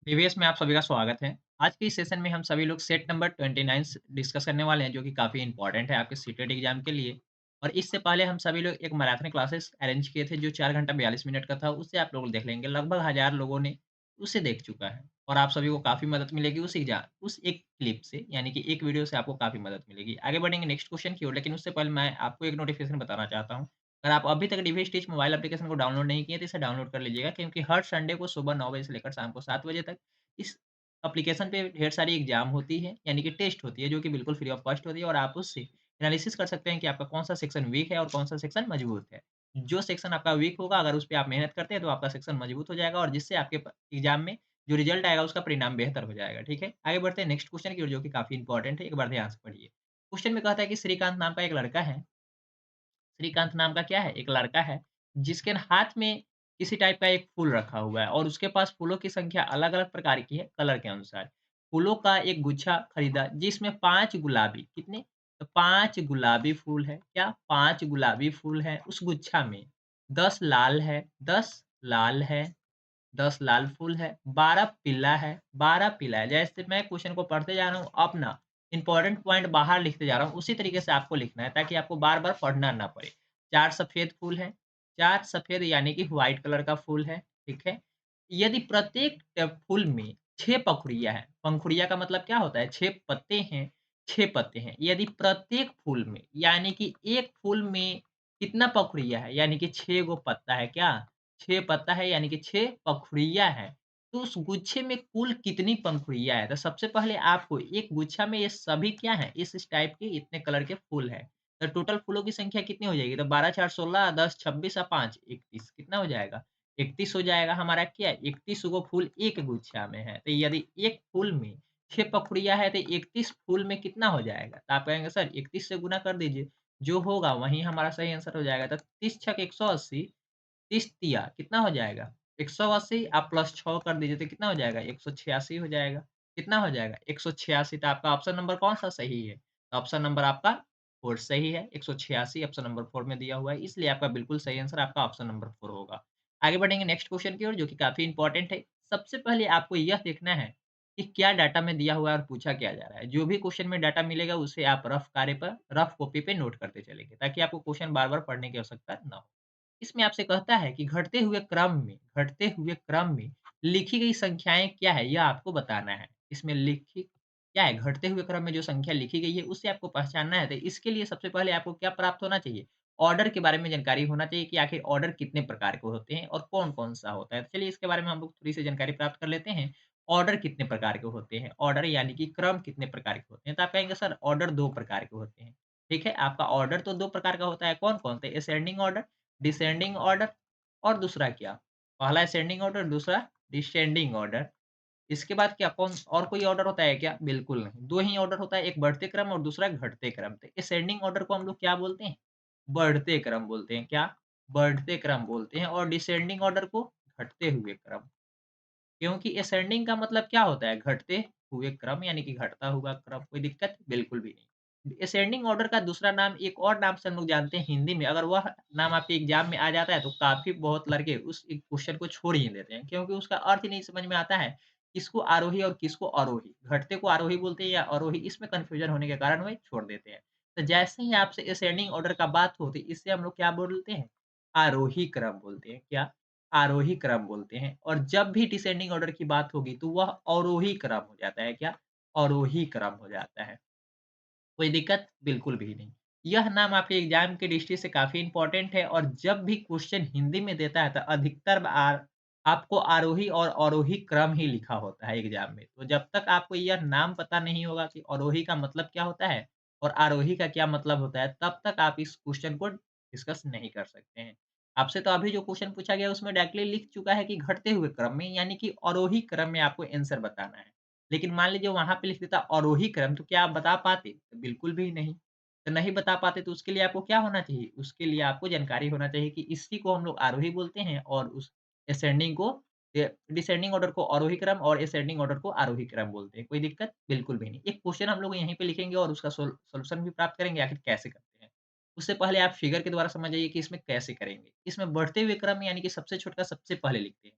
Previous में आप सभी का स्वागत है। आज के इस सेशन में हम सभी लोग सेट नंबर 29 डिस्कस करने वाले हैं जो कि काफ़ी इम्पोर्टेंट है आपके सीटेट एग्जाम के लिए। और इससे पहले हम सभी लोग एक मैराथन क्लासेस अरेंज किए थे जो 4 घंटा 42 मिनट का था, उससे आप लोग देख लेंगे लगभग 1000 लोगों ने उसे देख चुका है। और आप सभी को काफ़ी मदद मिलेगी उस एक क्लिप से, यानी कि एक वीडियो से आपको काफ़ी मदद मिलेगी। आगे बढ़ेंगे नेक्स्ट क्वेश्चन की ओर, लेकिन उससे पहले मैं आपको एक नोटिफिकेशन बताना चाहता हूँ। अगर आप अभी तक डीवी स्टिच मोबाइल एप्लीकेशन को डाउनलोड नहीं किए तो इसे डाउनलोड कर लीजिएगा, क्योंकि हर संडे को सुबह 9 बजे से लेकर शाम को 7 बजे तक इस एप्लीकेशन पे ढेर सारी एग्ज़ाम होती है, यानी कि टेस्ट होती है, जो कि बिल्कुल फ्री ऑफ कॉस्ट होती है और आप उससे एनालिसिस कर सकते हैं कि आपका कौन-सा सेक्शन वीक है और कौन-सा सेक्शन मजबूत है। जो सेक्शन आपका वीक होगा, अगर उस पे आप मेहनत करते हैं, तो आपका सेक्शन मजबूत हो जाएगा और जिससे आपके एग्ज़ाम में जो रिज़ल्ट आएगा, उसका परिणाम बेहतर हो जाएगा, ठीक है? आगे बढ़ते हैं नेक्स्ट क्वेश्चन की ओर, जो कि काफ़ी इंपॉर्टेंट है, एक बार ध्यान से पढ़िए। क्वेश्चन में कहता है कि श्रीकांत नाम का एक लड़का है। श्रीकांत नाम का क्या है? एक लड़का है, जिसके हाथ में किसी टाइप का एक फूल रखा हुआ है और उसके पास फूलों की संख्या अलग-अलग प्रकार की है, कलर के अनुसार। फूलों का एक गुच्छा खरीदा जिसमें 5 गुलाबी कितने? तो 5 गुलाबी फूल है। क्या? 5 गुलाबी फूल हैं उस गुच्छा में। 10 लाल है, 10 लाल है, 10 लाल फूल है, 12 पीला है, 12 पीला है। जैसे मैं क्वेश्चन को पढ़ते जा रहा हूँ, अपना इम्पोर्टेंट पॉइंट बाहर लिखते जा रहा हूँ, उसी तरीके से आपको लिखना है ताकि आपको बार-बार पढ़ना ना पड़े। 4 सफ़ेद फूल हैं, 4 सफ़ेद यानी कि व्हाइट कलर का फूल है, ठीक है? यदि प्रत्येक फूल में 6 पंखुड़ियाँ हैं, पंखुड़ियाँ का मतलब क्या होता है? 6 पत्ते हैं, 6 पत्ते हैं। यदि प्रत्येक फूल में यानी कि एक फूल में कितना पंखुड़ियाँ है? यानी कि 6 गो पत्ता है क्या? 6 पत्ता है यानी कि 6 पंखुड़ियाँ हैं। तो उस गुच्छे में कुल कितनी पंखुड़ियाँ हैं? तो सबसे पहले आपको एक गुच्छा में ये सभी क्या हैं? इस टाइप के इतने कलर के फूल हैं। तो टोटल फूलों की संख्या कितनी हो जाएगी? तो 12 4 16 10 26 और 5 31 कितना हो जाएगा? 31 हो जाएगा हमारा क्या? 31 गो फूल एक गुच्छा में है। तो यदि एक फूल में 6 पंखुड़ियाँ हैं तो 31 फूल में कितना हो जाएगा? तो आप कहेंगे सर 31 से गुना कर दीजिए। जो होगा वही हमारा सही आंसर हो जाएगा। तो 30 छक 180, 30 तिया कितना हो जाएगा? 180 आप प्लस 6 कर दीजिए तो कितना हो जाएगा? 186 हो जाएगा। कितना हो जाएगा? 186। तो आपका ऑप्शन नंबर कौन-सा सही है? तो ऑप्शन नंबर आपका 4 सही है। 186 ऑप्शन नंबर 4 में दिया हुआ है, इसलिए आपका बिल्कुल सही आंसर आपका ऑप्शन नंबर 4 होगा। आगे बढ़ेंगे नेक्स्ट क्वेश्चन की ओर, जो कि काफ़ी इंपॉर्टेंट है। सबसे पहले आपको यह देखना है कि क्या डाटा में दिया हुआ है और पूछा क्या जा रहा है। जो भी क्वेश्चन में डाटा मिलेगा उसे आप रफ कॉपी पे नोट करते चलेंगे, ताकि आपको क्वेश्चन बार-बार पढ़ने की आवश्यकता ना हो। इसमें आपसे कहता है कि घटते हुए क्रम में लिखी गई संख्याएँ क्या है, यह आपको बताना है। इसमें लिखी क्या है, घटते हुए क्रम में जो संख्या लिखी गई है, उसे आपको पहचानना है। तो इसके लिए सबसे पहले आपको क्या प्राप्त होना चाहिए? ऑर्डर के बारे में जानकारी होना चाहिए कि आखिर ऑर्डर कितने प्रकार के होते हैं और कौन-कौन सा होता है। तो चलिए इसके बारे में हम लोग थोड़ी-सी जानकारी प्राप्त कर लेते हैं। ऑर्डर कितने प्रकार के होते हैं? ऑर्डर यानी कि क्रम कितने प्रकार के होते हैं? तो आप कहेंगे सर ऑर्डर 2 प्रकार के होते हैं। ठीक है, आपका ऑर्डर तो 2 प्रकार का होता है, कौन-कौन से? असेंडिंग ऑर्डर, डिसेंडिंग ऑर्डर और दूसरा क्या? पहला असेंडिंग ऑर्डर, दूसरा डिसेंडिंग ऑर्डर। इसके बाद क्या कौन और कोई ऑर्डर होता है क्या? बिल्कुल नहीं। 2 ही ऑर्डर होता है, एक बढ़ते क्रम और दूसरा घटते क्रम। तो असेंडिंग ऑर्डर को हम लोग क्या बोलते हैं? बढ़ते क्रम बोलते हैं। क्या? बढ़ते क्रम बोलते हैं और डिसेंडिंग ऑर्डर को घटते हुए क्रम। क्योंकि असेंडिंग का मतलब क्या होता है? घटते हुए क्रम यानी कि घटता हुआ क्रम। कोई दिक्कत? बिल्कुल भी नहीं। असेंडिंग ऑर्डर का दूसरा नाम एक और नाम से हम लोग जानते हैं हिंदी में, अगर वह नाम आपके एग्ज़ाम में आ जाता है तो काफ़ी बहुत लड़के उस एक क्वेश्चन को छोड़ ही देते हैं, क्योंकि उसका अर्थ ही नहीं समझ में आता है, किसको आरोही और किसको अवरोही। घटते को आरोही बोलते हैं या अवरोही, इसमें कन्फ्यूज़न होने के कारण वे छोड़ देते हैं। तो जैसे ही आपसे असेंडिंग ऑर्डर का बात होती है, इसे हम लोग क्या बोलते हैं? आरोही क्रम बोलते हैं। क्या? आरोही क्रम बोलते हैं। और जब भी डिसेंडिंग ऑर्डर की बात होगी तो वह अवरोही क्रम हो जाता है। क्या? अवरोही क्रम हो जाता है। कोई दिक्कत? बिल्कुल भी नहीं। यह नाम आपके एग्ज़ाम की दृष्टि से काफ़ी इम्पोर्टेंट है और जब भी क्वेश्चन हिंदी में देता है तो अधिकतर बार आपको आरोही और अवरोही क्रम ही लिखा होता है एग्ज़ाम में। तो जब तक आपको यह नाम पता नहीं होगा कि अवरोही का मतलब क्या होता है और आरोही का क्या मतलब होता है, तब तक आप इस क्वेश्चन को डिस्कस नहीं कर सकते हैं। आपसे तो अभी जो क्वेश्चन पूछा गया उसमें डायरेक्टली लिख चुका है कि घटते हुए क्रम में, यानी कि अवरोही क्रम में आपको आंसर बताना है। लेकिन मान लीजिए वहाँ पे लिख देता आरोही क्रम, तो क्या आप बता पाते? तो बिल्कुल भी नहीं। तो नहीं बता पाते तो उसके लिए आपको क्या होना चाहिए? उसके लिए आपको जानकारी होना चाहिए कि इसी को हम लोग आरोही बोलते हैं और उस असेंडिंग को डिसेंडिंग ऑर्डर को अवरोही क्रम और असेंडिंग ऑर्डर को आरोही क्रम बोलते हैं। कोई दिक्कत? बिल्कुल भी नहीं। एक क्वेश्चन हम लोग यहीं पे लिखेंगे और उसका सॉल्यूशन भी प्राप्त करेंगे, आखिर कैसे करते हैं। उससे पहले आप फिगर के द्वारा समझ जाइए कि इसमें कैसे करेंगे। इसमें बढ़ते हुए क्रम यानी कि सबसे छोटा सबसे पहले लिखते हैं।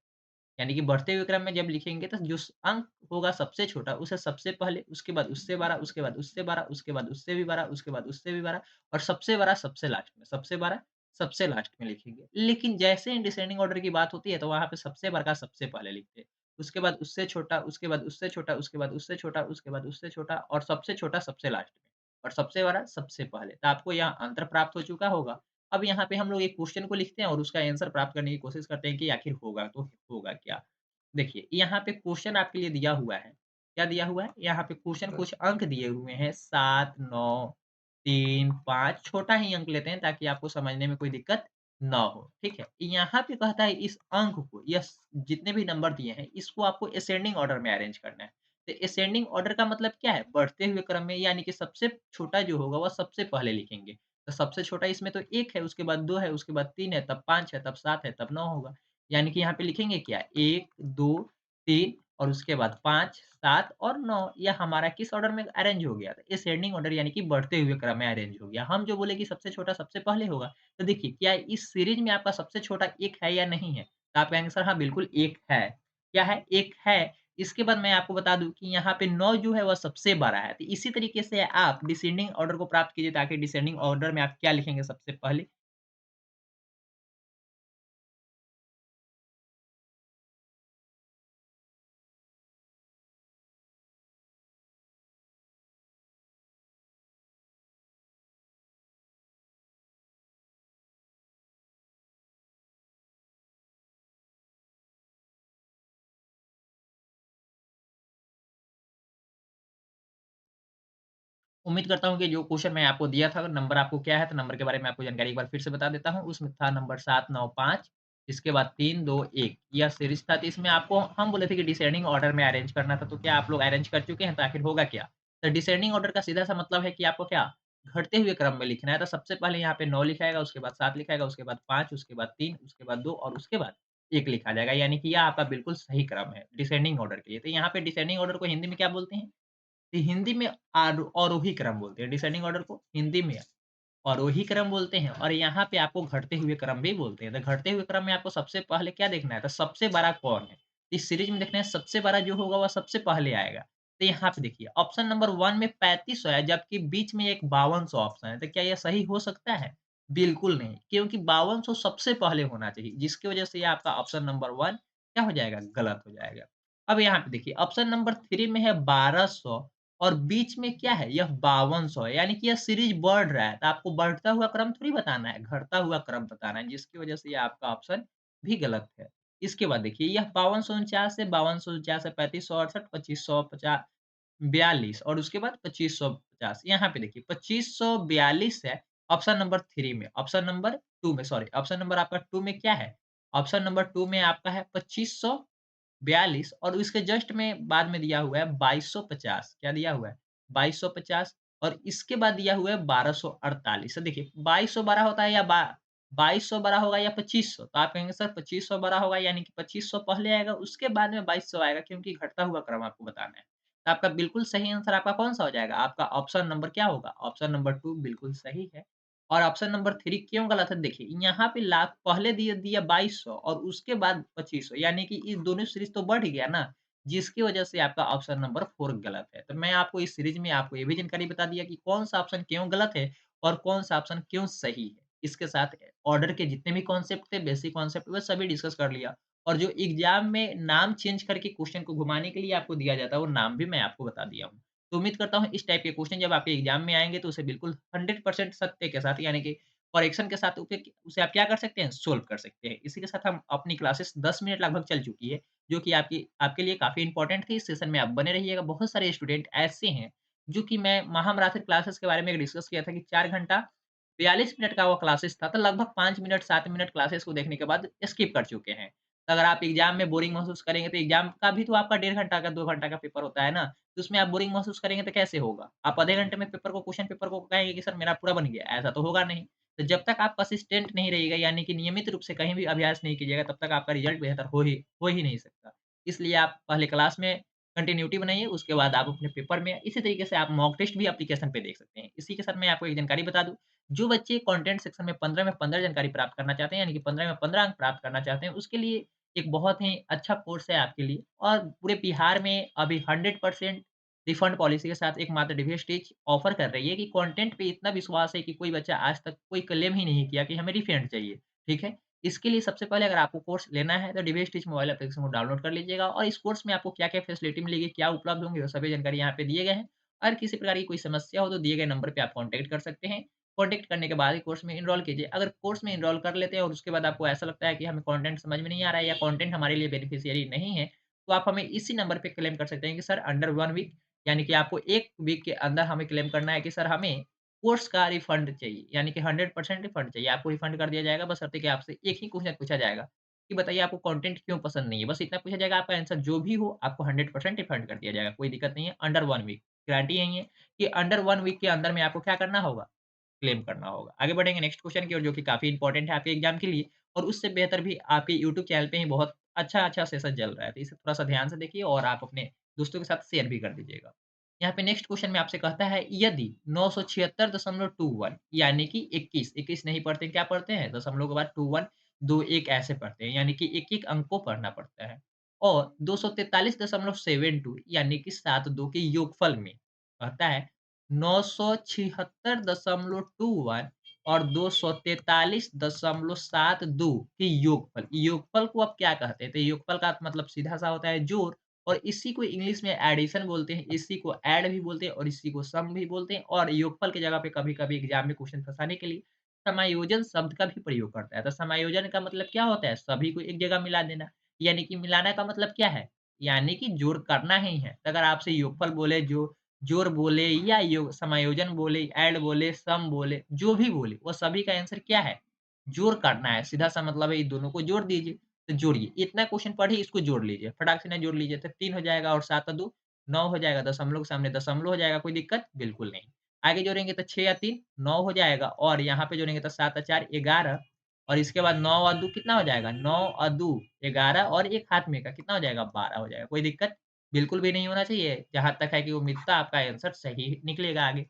यानी कि बढ़ते हुए क्रम में जब लिखेंगे तो जो अंक होगा सबसे छोटा, उसे सबसे पहले, उसके बाद उससे बड़ा, उसके बाद उससे बड़ा, उसके बाद उससे भी बड़ा, उसके बाद उससे भी बड़ा और सबसे बड़ा सबसे लास्ट में, सबसे बड़ा सबसे लास्ट में लिखेंगे। लेकिन जैसे ही डिसेंडिंग ऑर्डर की बात होती है तो वहाँ पे सबसे बड़ा सबसे पहले लिखते हैं। उसके बाद उससे छोटा, उसके बाद उससे छोटा, उसके बाद उससे छोटा, उसके बाद उससे छोटा और सबसे छोटा सबसे लास्ट में और सबसे बड़ा सबसे पहले। तो आपको यहाँ अंतर प्राप्त हो चुका होगा। अब यहाँ पे हम लोग एक क्वेश्चन को लिखते हैं और उसका आंसर प्राप्त करने की कोशिश करते हैं कि आखिर होगा तो होगा क्या? देखिए, यहाँ पे क्वेश्चन आपके लिए दिया हुआ है। क्या दिया हुआ है? यहाँ पे क्वेश्चन कुछ अंक दिए हुए हैं 7, 9, 3, 5 छोटा ही अंक लेते हैं ताकि आपको समझने में कोई दिक्कत ना हो, ठीक है? यहाँ पे कहता है इस अंक को जितने भी नंबर दिए हैं, इसको आपको असेंडिंग ऑर्डर में अरेंज करना है। तो असेंडिंग ऑर्डर का मतलब क्या है? बढ़ते हुए क्रम में यानी कि सबसे छोटा जो होगा वह सबसे पहले लिखेंगे। तो सबसे छोटा इसमें तो 1 है, उसके बाद 2 है, उसके बाद 3 है, तब 5 है, तब 7 है, तब 9 होगा। यानी कि यहाँ पे लिखेंगे क्या 1, 2, 3 और उसके बाद 5, 7 और 9 यह हमारा किस ऑर्डर में अरेंज हो गया? तो असेंडिंग ऑर्डर यानी कि बढ़ते हुए क्रम में अरेंज हो गया। हम जो बोले कि सबसे छोटा सबसे पहले होगा, तो देखिए क्या इस सीरीज़ में आपका सबसे छोटा 1 है या नहीं है? तो आपका आंसर हाँ, बिल्कुल 1 है। क्या है? 1 है। इसके बाद मैं आपको बता दूँ कि यहाँ पे 9 जो है वह सबसे बड़ा है। तो इसी तरीके से आप डिसेंडिंग ऑर्डर को प्राप्त कीजिए ताकि डिसेंडिंग ऑर्डर में आप क्या लिखेंगे सबसे पहले? उम्मीद करता हूँ कि जो क्वेश्चन मैं आपको दिया था, नंबर आपको क्या है, तो नंबर के बारे में आपको जानकारी एक बार फिर से बता देता हूँ। उसमें था नंबर 7, 9, 5 इसके बाद 3, 2, 1 यह सीरीज़ था। तो इसमें आपको हम बोले थे कि डिसेंडिंग ऑर्डर में अरेंज करना था, तो क्या आप लोग अरेंज कर चुके हैं? तो आखिर होगा क्या? तो डिसेंडिंग ऑर्डर का सीधा-सा मतलब है कि आपको क्या घटते हुए क्रम में लिखना है। तो सबसे पहले यहाँ पे 9 लिखा जाएगा, उसके बाद 7 लिखा जाएगा, उसके बाद 5, उसके बाद 3, उसके बाद 2 और उसके बाद 1 लिखा जाएगा। यानी कि यह आपका बिल्कुल सही क्रम है डिसेंडिंग ऑर्डर के लिए। तो यहाँ पे डिसेंडिंग ऑर्डर को हिंदी में क्या बोलते हैं? हिंदी में आरोही क्रम बोलते हैं, डिसेंडिंग ऑर्डर को हिंदी में आरोही क्रम बोलते हैं और यहाँ पे आपको घटते हुए क्रम भी बोलते हैं। तो घटते हुए क्रम में आपको सबसे पहले क्या देखना है? तो सबसे बड़ा कौन है? इस सीरीज़ में देखना है सबसे बड़ा जो होगा वह सबसे पहले आएगा। तो यहाँ पे देखिए ऑप्शन नंबर 1 में 3500 है जबकि बीच में एक 5200 ऑप्शन है। तो क्या यह सही हो सकता है? बिल्कुल नहीं, क्योंकि 5200 सबसे पहले होना चाहिए, जिसकी वजह से ये आपका ऑप्शन नंबर 1 क्या हो जाएगा? गलत हो जाएगा। अब यहाँ पे देखिए ऑप्शन नंबर 3 में है 1200 और बीच में क्या है? यह 5200 है, यानी कि यह सीरीज़ बढ़ रहा है, तो आपको बढ़ता हुआ क्रम थोड़ी बताना है, घटता हुआ क्रम बताना है, जिसकी वजह से ये आपका ऑप्शन भी गलत है। इसके बाद देखिए यह 5249 है, 5249 है, 3568, 2550 42 और उसके बाद 2550 यहाँ पे देखिए 2542 है ऑप्शन नंबर 3 में, ऑप्शन नंबर 2 में सॉरी ऑप्शन नंबर आपका 2 में क्या है? ऑप्शन नंबर 2 में आपका है 2542 और उसके जस्ट में बाद में दिया हुआ है 2250 क्या दिया हुआ है? 2250 और इसके बाद दिया हुआ है 1248 तो देखिए 2200 बड़ा होता है या बा 2200 बड़ा होगा या 2500 तो आप कहेंगे सर 2500 बड़ा होगा यानी कि 2500 पहले आएगा उसके बाद में 2200 आएगा क्योंकि घटता हुआ क्रम आपको बताना है। तो आपका बिल्कुल सही आंसर आपका कौन-सा हो जाएगा? आपका ऑप्शन नंबर क्या होगा? ऑप्शन नंबर 2 बिल्कुल सही है। और ऑप्शन नंबर 3 क्यों गलत है? देखिए, यहाँ पे लाख पहले दिया दिया 2200 और उसके बाद 2500 यानी कि ये दोनों सीरीज़ तो बढ़ गया ना, जिसकी वजह से आपका ऑप्शन नंबर 4 गलत है। तो मैं आपको इस सीरीज़ में आपको ये भी जानकारी बता दिया कि कौन-सा ऑप्शन क्यों गलत है और कौन-सा ऑप्शन क्यों सही है। इसके साथ ऑर्डर के जितने भी कॉन्सेप्ट थे, बेसिक कॉन्सेप्ट वो सभी डिस्कस कर लिया और जो एग्ज़ाम में नाम चेंज करके क्वेश्चन को घुमाने के लिए आपको दिया जाता है, वो नाम भी मैं आपको बता दिया हूँ। तो उम्मीद करता हूँ इस टाइप के क्वेश्चन जब आपके एग्ज़ाम में आएँगे तो उसे बिल्कुल 100% सत्य के साथ यानी कि करेक्शन के साथ उसे आप क्या कर सकते हैं? सोल्व कर सकते हैं। इसी के साथ हम अपनी क्लासेस 10 मिनट लगभग चल चुकी है, जो कि आपकी आपके लिए काफ़ी इम्पोर्टेंट थी। इस सेशन में आप बने रहिएगा। बहुत सारे स्टूडेंट ऐसे हैं, जो कि मैं महामराठी क्लासेस के बारे में डिस्कस किया था कि 4 घंटा 42 मिनट का वो क्लासेस था, तो लगभग 5 मिनट, 7 मिनट क्लासेस को देखने के बाद स्किप कर चुके हैं। तो अगर आप एग्ज़ाम में बोरिंग महसूस करेंगे, तो एग्ज़ाम का भी तो आपका 1.5 घंटा का, 2 घंटा का पेपर होता है ना, तो उसमें आप बोरिंग महसूस करेंगे तो कैसे होगा? आप आधे घंटे में क्वेश्चन पेपर को कहेंगे कि सर मेरा पूरा बन गया, ऐसा तो होगा नहीं। तो जब तक आप कंसिस्टेंट नहीं रहिएगा यानी कि नियमित रूप से कहीं भी अभ्यास नहीं कीजिएगा, तब तक आपका रिज़ल्ट बेहतर हो ही नहीं सकता। इसलिए आप पहले क्लास में कंटिन्यूटी बनाइए, उसके बाद आप अपने पेपर में इसी तरीके से आप मॉक टेस्ट भी एप्लीकेशन पे देख सकते हैं। इसी के साथ मैं आपको एक जानकारी बता दूँ, जो बच्चे कंटेंट सेक्शन में 15 जानकारी प्राप्त करना चाहते हैं, यानी कि 15 में 15 अंक प्राप्त करना चाहते हैं, उसके लिए एक बहुत ही अच्छा कोर्स है आपके लिए और पूरे बिहार में अभी 100% रिफंड पॉलिसी के साथ एकमात्र डीवीएस टीच ऑफर कर रही है कि कंटेंट पे इतना विश्वास है कि कोई बच्चा आज तक कोई क्लेम ही नहीं किया कि हमें रिफंड चाहिए, ठीक है? इसके लिए सबसे पहले अगर आपको कोर्स लेना है तो डीवीएस टीच मोबाइल एप्लीकेशन को डाउनलोड कर लीजिएगा और इस कोर्स में आपको क्या-क्या फैसिलिटी मिलेगी, क्या उपलब्ध होंगे, वो सभी जानकारी यहाँ पे दिए गए हैं। अगर किसी प्रकार की कोई समस्या हो तो दिए गए नंबर पे आप कॉन्टैक्ट कर सकते हैं। कॉन्टैक्ट करने के बाद ही कोर्स में एनरोल कीजिए। अगर कोर्स में एनरोल कर लेते हैं और उसके बाद आपको ऐसा लगता है कि हमें कंटेंट समझ में नहीं आ रहा है या कंटेंट हमारे लिए बेनिफिशियरी नहीं है, तो आप हमें इसी नंबर पे क्लेम कर सकते हैं कि सर अंडर 1 वीक यानी कि आपको 1 वीक के अंदर हमें क्लेम करना है कि सर हमें कोर्स का रिफंड चाहिए, यानी कि 100% रिफंड चाहिए। आपको रिफंड कर दिया जाएगा बशर्ते कि आपसे एक ही क्वेश्चन पूछा जाएगा कि बताइए आपको कंटेंट क्यों पसंद नहीं है? बस इतना पूछा जाएगा, आपका आंसर जो भी हो आपको 100% रिफंड कर दिया जाएगा, कोई दिक्कत नहीं है। अंडर 1 वीक गारंटी यही है कि अंडर 1 वीक के अंदर में आपको क्या करना होगा? क्लेम करना होगा। आगे बढ़ेंगे नेक्स्ट क्वेश्चन की ओर जो कि काफ़ी इम्पोर्टेंट है आपके एग्ज़ाम के लिए और उससे बेहतर भी आपके यूट्यूब चैनल पे ही बहुत अच्छा-अच्छा सेशन चल रहा है। तो इसे थोड़ा-सा ध्यान से देखिए और आप अपने दोस्तों के साथ शेयर भी कर दीजिएगा। यहाँ पे नेक्स्ट क्वेश्चन में आपसे कहता है यदि 976.21 यानी कि 21, 21 नहीं पढ़ते क्या पढ़ते हैं? दशमलव के बाद 21 2 1 ऐसे पढ़ते हैं यानी कि एक-एक अंक को पढ़ना पड़ता है। और 243.72 यानी कि 7 2 के योगफल में कहता है 976.21 और 243.72 के योगफल। योगफल को आप क्या कहते हैं? तो योगफल का मतलब सीधा-सा होता है जोड़ और इसी को इंग्लिश में एडिशन बोलते हैं, इसी को ऐड भी बोलते हैं और इसी को सम भी बोलते हैं और योगफल की जगह पे कभी-कभी एग्ज़ाम में क्वेश्चन फँसाने के लिए समायोजन शब्द का भी प्रयोग करता है। तो समायोजन का मतलब क्या होता है? सभी को एक जगह मिला देना, यानी कि मिलाना का मतलब क्या है? यानी कि जोड़ करना ही है। तो अगर आपसे योगफल बोले जो जोड़ बोले या समायोजन बोले, ऐड बोले, सम बोले, जो भी बोले, वो सभी का आंसर क्या है? जोड़ करना है। सीधा-सा मतलब है, ये दोनों को जोड़ दीजिए, तो जोड़िए। इतना क्वेश्चन पढ़िए, इसको जोड़ लीजिए। फटाक से ना जोड़ लीजिए, तो 3 हो जाएगा और 7 2 9 हो जाएगा, दशमलव के सामने दशमलव हो जाएगा, कोई दिक्कत? बिल्कुल नहीं। आगे जोड़ेंगे तो 6 या 3 9 हो जाएगा और यहाँ पे जोड़ेंगे तो 7 और 4 11 और इसके बाद 9 और 2 कितना हो जाएगा? 9 और 2 11 और 1 हाथ में का कितना हो जाएगा? 12 हो जाएगा। कोई दिक्कत? बिल्कुल भी नहीं होना चाहिए। जहाँ तक है कि उम्मीदता आपका आंसर सही निकलेगा आगे।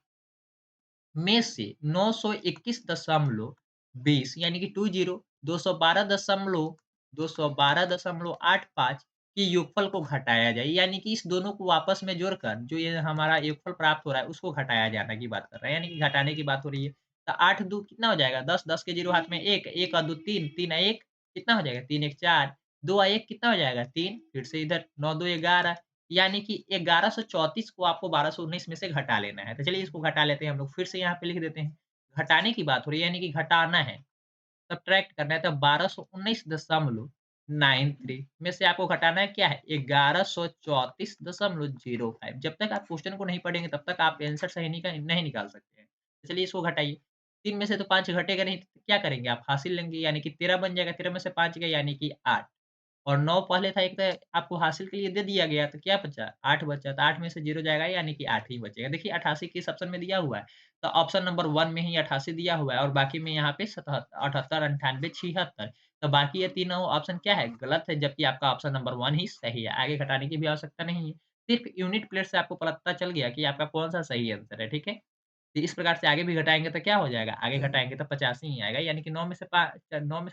में से 921.20 यानी कि 20 212.85 के योगफल को घटाया जाए। यानी कि इस दोनों को आपस में जोड़कर जो ये हमारा योगफल प्राप्त हो रहा है, उसको घटाया जाने की बात कर रहे हैं, यानी कि घटाने की बात हो रही है। तो 8 दूँ कितना हो जाएगा? 10, 10 के 0 हाथ में 1, 1 और 2 3, 3 और 1 कितना हो जाएगा? 3 1 4, 2 और 1 कितना हो जाएगा? 3, फिर से इधर 9 2 11 यानी कि 1134 को आपको 1219 में से घटा लेना है। तो चलिए इसको घटा लेते हैं हम लोग, फिर से यहाँ पे लिख देते हैं। घटाने की बात हो रही है यानी कि घटाना है, सब्ट्रैक्ट करना है, तो 1219.93 में से आपको घटाना है क्या है? 1134.05। जब तक आप क्वेश्चन को नहीं पढ़ेंगे तब तक आप आंसर सही नहीं निकाल सकते हैं। तो चलिए इसको घटाइए। 3 में से तो 5 घटेगा नहीं, तो क्या करेंगे आप? हासिल लेंगे यानी कि 13 बन जाएगा, 13 में से 5 गए यानी कि 8। और 9 पहले था, एक तो आपको हासिल के लिए दे दिया गया, तो क्या बचा? 8 बचा, तो 8 में से 0 जाएगा यानी कि 8 ही बचेगा। देखिए 88 किस ऑप्शन में दिया हुआ है, तो ऑप्शन नंबर 1 में ही 88 दिया हुआ है और बाकी में यहाँ पे 78, 98, 76 तो बाकी ये तीनों ऑप्शन क्या है? गलत है, जबकि आपका ऑप्शन नंबर 1 ही सही है। आगे घटाने की भी आवश्यकता नहीं है। सिर्फ यूनिट प्लेस से आपको पता चल गया कि आपका कौन-सा सही आंसर है, ठीक है? तो इस प्रकार से आगे भी घटाएँगे तो क्या हो जाएगा? आगे घटाएँगे तो 85 ही आएगा यानी कि 9 में से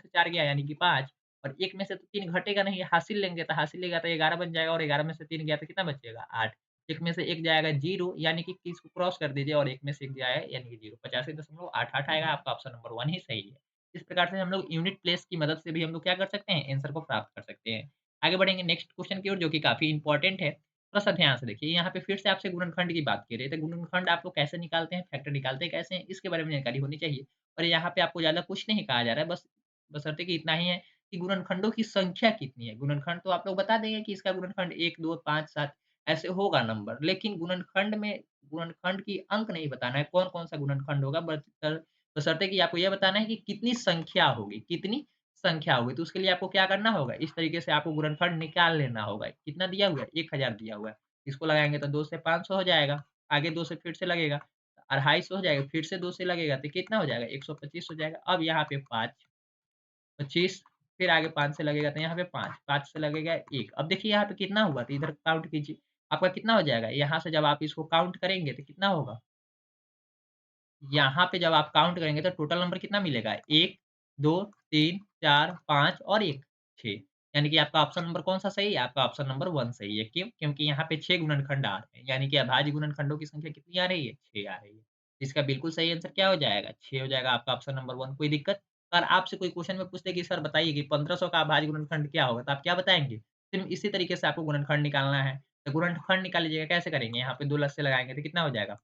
4 गया यानी कि 5 और 1 में से तो 3 घटेगा नहीं, हासिल लेंगे तो हासिल लेगा तो 11 बन जाएगा और 11 में से 3 गया तो कितना बचेगा? 8 1 में से 1 जाएगा 0 यानी कि इसको क्रॉस कर दीजिए और 1 में से 1 जाए यानी कि 0 85.88 आएगा, आपका ऑप्शन नंबर 1 ही सही है। इस प्रकार से हम लोग यूनिट प्लेस की मदद से भी हम लोग क्या कर सकते हैं? आंसर को प्राप्त कर सकते हैं। आगे बढ़ेंगे नेक्स्ट क्वेश्चन की ओर जो कि काफ़ी इंपॉर्टेंट है। थोड़ा-सा ध्यान से देखिए, यहाँ पे फिर से आपसे गुणनखंड की बात की रही है, तो गुणनखंड आप लोग कैसे निकालते हैं, फैक्टर निकालते कैसे हैं, इसके बारे में जानकारी होनी चाहिए। और यहाँ पे आपको ज़्यादा कुछ नहीं कहा जा रहा है, बस बशर्ते कि इतना ही है कि गुणनखंडों की संख्या कितनी है। गुणनखंड तो आप लोग बता देंगे कि इसका गुणनखंड 1, 2, 5, 7 ऐसे होगा नंबर, लेकिन गुणनखंड की अंक नहीं बताना है, कौन-कौन सा गुणनखंड होगा बशर्ते कि आपको ये बताना है कि कितनी संख्या होगी, कितनी संख्या होगी। तो उसके लिए आपको क्या करना होगा, इस तरीके से आपको गुणनखंड निकाल लेना होगा। कितना दिया हुआ है? 1000 दिया हुआ है। इसको लगाएँगे तो 2 से 500 हो जाएगा, आगे 2 से फिर से लगेगा, 250 हो जाएगा, फिर से 2 से लगेगा तो कितना हो जाएगा? 125 हो जाएगा। अब यहाँ पे 5, 25 फिर आगे 5 से लगेगा तो यहाँ पे 5, 5 से लगेगा 1। अब देखिए यहाँ पे कितना हुआ तो इधर काउंट कीजिए। आपका कितना हो जाएगा? यहाँ से जब आप इसको काउंट करेंगे तो कितना होगा? यहाँ पे जब आप काउंट करेंगे तो टोटल नंबर कितना मिलेगा? 1, 2, 3, 4, 5 और 1, 6। यानी कि आपका ऑप्शन नंबर कौन-सा सही है? आपका ऑप्शन नंबर 1 सही है। क्यों? क्योंकि यहाँ पे 6 गुणनखंड आ रहे हैं, यानी कि अभाज्य गुणनखंडों की संख्या कितनी आ रही है? 6 आ रही है। इसका बिल्कुल सही आंसर क्या हो जाएगा? 6 हो जाएगा आपका ऑप्शन नंबर 1। कोई दिक्कत? और आपसे कोई क्वेश्चन में पूछ दे कि सर बताइए कि 1500 का अभाज्य गुणनखंड क्या होगा? तो आप क्या बताएँगे? सेम इसी तरीके से आपको गुणनखंड निकालना है। तो गुणनखंड निकाल लीजिएगा, कैसे करेंगे? यहाँ पे 2 लस्से लगाएँगे तो कितना हो जाएगा?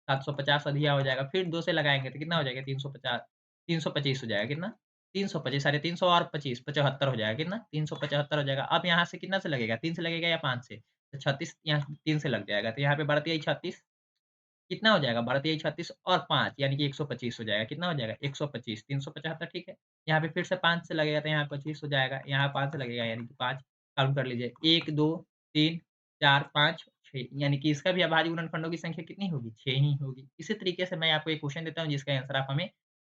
750 अधिया हो जाएगा, फिर 2 से लगाएँगे तो कितना हो जाएगा? 350 325 हो जाएगा, कितना? 325 साढ़े 300 और 25 75 हो जाएगा, कितना? 375 हो जाएगा। अब यहाँ से कितना से लगेगा? 3 से लगेगा या 5 से? तो 36 यहाँ 3 से लग जाएगा, तो यहाँ पे बढ़त यही 36 कितना हो जाएगा? बढ़त यही 36 और 5 यानी कि 125 हो जाएगा, कितना हो जाएगा? 125 375 ठीक है। यहाँ पे फिर से 5 से लगेगा तो यहाँ 25 हो जाएगा, यहाँ 5 से लगेगा यानी कि 5 काउंट कर लीजिए 1, 2, 3, 4, 5, 6 यानी कि इसका भी अभाज्य गुणनखंडों की संख्या कितनी होगी? 6 ही होगी। इसी तरीके से मैं आपको एक क्वेश्चन देता हूँ जिसका आंसर आप हमें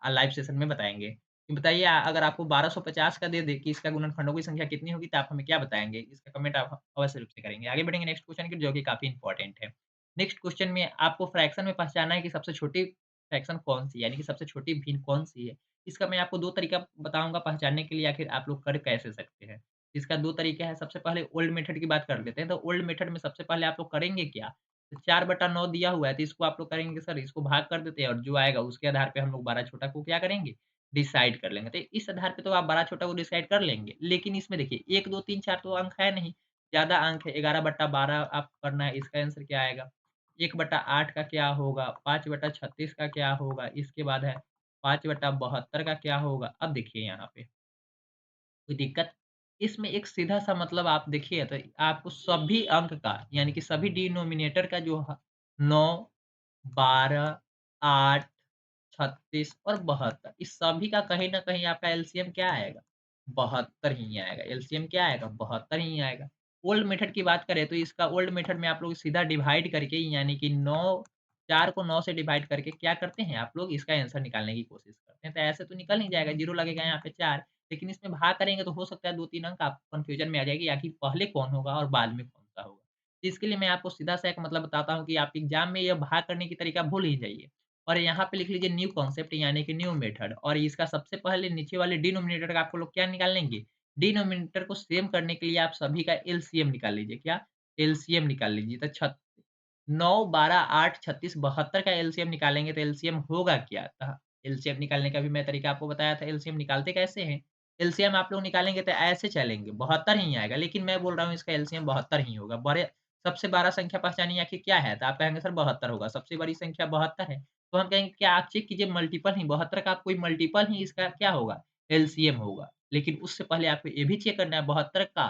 लाइव सेशन में बताएँगे। कि बताइए अगर आपको 1250 का दे दे कि इसका गुणनखंडों की संख्या कितनी होगी तो आप हमें क्या बताएँगे? इसका कमेंट आप अवश्य रूप से करेंगे। आगे बढ़ेंगे नेक्स्ट क्वेश्चन की जो कि काफ़ी इंपॉर्टेंट है। नेक्स्ट क्वेश्चन में आपको फ्रैक्शन में पहचानना है कि सबसे छोटी फ्रैक्शन कौन-सी है, यानी कि सबसे छोटी भिन्न कौन-सी है। इसका मैं आपको 2 तरीका बताऊँगा पहचानने के लिए आखिर आप लोग कर कैसे सकते हैं। इसका 2 तरीका है, सबसे पहले ओल्ड मेथड की बात कर लेते हैं, तो ओल्ड मेथड में सबसे पहले आप लोग करेंगे क्या? तो 4/9 दिया हुआ है, तो इसको आप लोग करेंगे सर इसको भाग कर देते हैं और जो आएगा उसके आधार पे हम लोग बड़ा-छोटा को क्या करेंगे? डिसाइड कर लेंगे। तो इस आधार पे तो आप बड़ा-छोटा को डिसाइड कर लेंगे, लेकिन इसमें देखिए 1, 2, 3, 4 तो अंक है नहीं, ज़्यादा अंक है 11/12 आप करना है, इसका आंसर क्या आएगा? 1/8 का क्या होगा? 5/36 का क्या होगा? इसके बाद है 5/72 का क्या होगा? अब देखिए यहाँ पे कोई दिक्कत? इसमें एक सीधा-सा मतलब आप देखिए तो आपको सभी अंक का यानी कि सभी डिनोमिनेटर का जो 9, 12, 8, 36 और 72 इस सभी का कहीं न कहीं आपका एलसीएम क्या आएगा? 72 ही आएगा। एलसीएम क्या आएगा? 72 ही आएगा। ओल्ड मेथड की बात करें तो इसका ओल्ड मेथड में आप लोग सीधा डिवाइड करके यानी कि 9 4 को 9 से डिवाइड करके क्या करते हैं आप लोग इसका आंसर निकालने की कोशिश करते हैं। तो ऐसे तो निकल नहीं जाएगा, 0 लगेगा यहाँ पे 4 लेकिन इसमें भाग करेंगे तो हो सकता है 2-3 अंक आपको कन्फ्यूजन में आ जाएगी आखिर पहले कौन होगा और बाद में कौन-सा होगा। तो इसके लिए मैं आपको सीधा-सा एक मतलब बताता हूँ कि आप एग्ज़ाम में यह भाग करने की तरीका भूल ही जाइए। और यहाँ पे लिख लीजिए न्यू कॉन्सेप्ट यानी कि न्यू मेथड और इसका सबसे पहले नीचे वाले डिनोमिनेटर का आपको लोग क्या निकाल लेंगे? डिनोमिनेटर को सेम करने के लिए आप सभी का एलसीएम निकाल लीजिए। क्या? एलसीएम निकाल लीजिए। तो 9, 12, 8, 36, 72 का एलसीएम निकालेंगे तो एलसीएम होगा क्या? एलसीएम निकालने का भी मैं तरीका आपको बताया था, एलसीएम निकालते कैसे हैं? एलसीएम आप लोग निकालेंगे तो ऐसे चलेंगे, 72 ही आएगा, लेकिन मैं बोल रहा हूँ इसका एलसीएम 72 ही होगा। बड़े सबसे बड़ा संख्या पहचानिए आखिर क्या है? तो आप कहेंगे सर 72 होगा, सबसे बड़ी संख्या 72 है। तो हम कहेंगे क्या आप चेक कीजिए मल्टीपल ही 72 का कोई मल्टीपल ही इसका क्या होगा? एलसीएम होगा। लेकिन उससे पहले आपको ये भी चेक करना है 72 का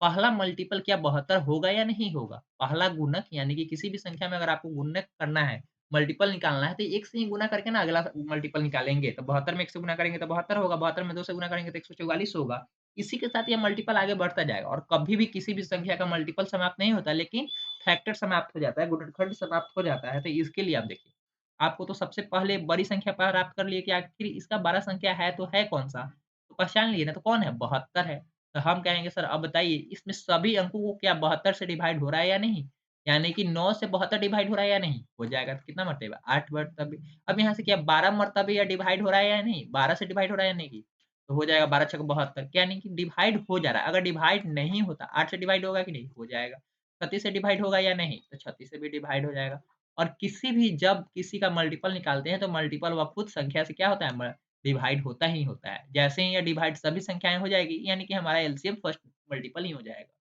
पहला मल्टीपल क्या 72 होगा या नहीं होगा? पहला गुणक यानी कि किसी भी संख्या में अगर आपको गुणक करना है, मल्टीपल निकालना है, तो 1 से ही गुणा करके ना अगला मल्टीपल निकालेंगे। तो 72 में 1 से गुणा करेंगे तो 72 होगा, 72 में 2 से गुणा करेंगे तो 144 होगा। इसी के साथ ये मल्टीपल आगे बढ़ता जाएगा और कभी भी किसी भी संख्या का मल्टीपल समाप्त नहीं होता, लेकिन फैक्टर समाप्त हो जाता है, गुणनखंड समाप्त हो जाता है। तो इसके लिए आप देखिए, आपको तो सबसे पहले बड़ी संख्या प्राप्त कर लिए कि आखिर इसका बड़ा संख्या है तो है कौन-सा? तो पहचान लिए ना, तो कौन है? 72 है। तो हम कहेंगे सर अब बताइए इसमें सभी अंकों को क्या 72 से डिवाइड हो रहा है या नहीं? यानी कि 9 से 72 डिवाइड हो रहा है या नहीं? हो जाएगा तो कितना मरतबा? 8 मरतबे। अब यहाँ से क्या 12 मरतबे या डिवाइड हो रहा है या नहीं? 12 से डिवाइड हो रहा है या नहीं? तो हो जाएगा 12 छक 72 यानी कि डिवाइड हो जा रहा है। अगर डिवाइड नहीं होता 8 से डिवाइड होगा कि नहीं? हो जाएगा। 36 से डिवाइड होगा या नहीं? तो 36 से भी डिवाइड हो जाएगा। और किसी भी जब किसी का मल्टीपल निकालते हैं तो मल्टीपल व खुद संख्या से क्या होता है? डिवाइड होता ही होता है। जैसे ही ये डिवाइड सभी संख्याएँ हो जाएगी, यानी कि हमारा एलसीएम फर्स्ट मल्टीपल ही हो जाएगा।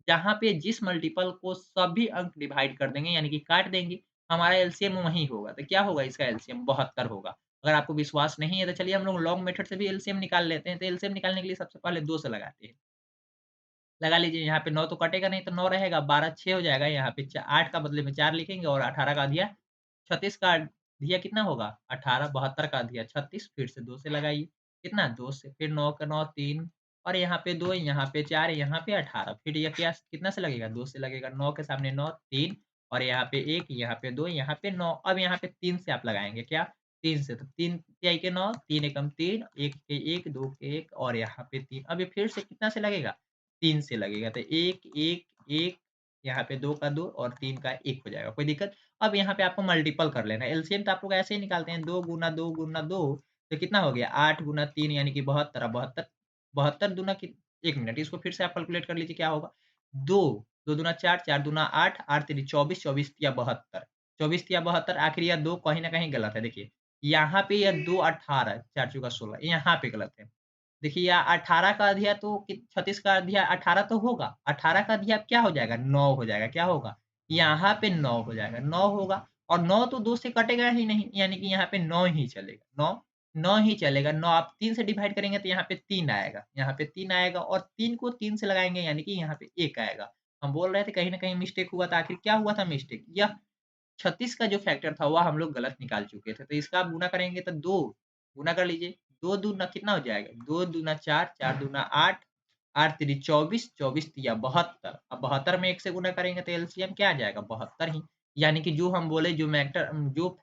जहाँ पे जिस मल्टीपल को सभी अंक डिवाइड कर देंगे, यानी कि काट देंगे, हमारा एलसीएम वही होगा। तो क्या होगा इसका एलसीएम? 72 होगा। अगर आपको विश्वास नहीं है, तो चलिए हम लोग लॉन्ग मेथड से भी एलसीएम निकाल लेते हैं। तो एलसीएम निकालने के लिए सबसे पहले 2 से लगाते हैं। लगा लीजिए यहाँ पे 9 तो कटेगा नहीं तो 9 रहेगा, 12 6 हो जाएगा, यहाँ पे 8 का बदले में 4 लिखेंगे और 18 का अधिया 36 का अधिया कितना होगा? 18 72 का अधिया 36 फिर से 2 से लगाइए, कितना? 2 से फिर 9 का 9 3 और यहाँ पे 2 यहाँ पे 4 यहाँ पे 18 फिर ये क्या कितना से लगेगा? 2 से लगेगा, 9 के सामने 9 3 और यहाँ पे 1 यहाँ पे 2 यहाँ पे 9 अब यहाँ पे 3 से आप लगाएँगे क्या? 3 से तो 3 तिहाई के 9 3 एकम 3 1 के 1 2 के 1 और यहाँ पे 3 अब ये फिर से कितना से लगेगा? 3 से लगेगा तो 1, 1, 1 यहाँ पे 2 का 2 और 3 का 1 हो जाएगा, कोई दिक्कत? अब यहाँ पे आपको मल्टीपल कर लेना है, एलसीएम तो आप लोग ऐसे ही निकालते हैं 2 गुना 2 गुना 2 तो कितना हो गया 8 गुना 3 यानी कि 72 72 72 दूना कि 1 मिनट इसको फिर से आप कैलकुलेट कर लीजिए क्या होगा? 2, 2 दूना 4, 4 दूना 8, 8 तिरी 24, 24 तिया 72, 24 तिया 72 आखिर यह 2 कहीं न कहीं गलत है देखिए। यहाँ पे यह 2 18, 4 चौका 16 यहाँ पे गलत है। देखिए या 18 का अधिया तो कि 36 का अधिया 18 तो होगा, 18 का अधिया अब क्या हो जाएगा? 9 हो जाएगा, क्या होगा? यहाँ पे 9 हो जाएगा, 9 होगा और 9 तो 2 से कटेगा ही नहीं, यानी कि यहाँ पे 9 ही चलेगा, 9 ही चलेगा, 9 आप 3 से डिवाइड करेंगे तो यहाँ पे 3 आएगा, यहाँ पे 3 आएगा और 3 को 3 से लगाएँगे यानी कि यहाँ पे 1 आएगा। हम बोल रहे थे कहीं न कहीं मिस्टेक हुआ था, आखिर क्या हुआ था मिस्टेक? यह 36 का जो फैक्टर था वह हम लोग गलत निकाल चुके थे, तो इसका आप गुणा करेंगे तो 2 गुणा कर लीजिए, 2 दूना कितना हो जाएगा? 2 दूना 4, 4 दूना 8, 8 तिरी 24, 24 तिया 72 अब 72 में 1 से गुणा करेंगे तो एलसीएम क्या आ जाएगा? 72 ही। यानी कि जो हम बोले जो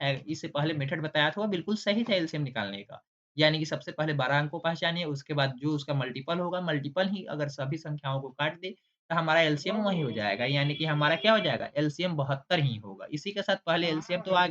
इससे पहले मेथड बताया था वो बिल्कुल सही था एलसीएम निकालने का। यानी कि सबसे पहले 12 अंक को पहचानिए, उसके बाद जो उसका मल्टीपल होगा, मल्टीपल ही अगर सभी संख्याओं को काट दे तो हमारा एलसीएम वही हो जाएगा, यानी कि हमारा क्या हो जाएगा? एलसीएम 72 ही होगा। इसी के साथ पहले एलसीएम तो आ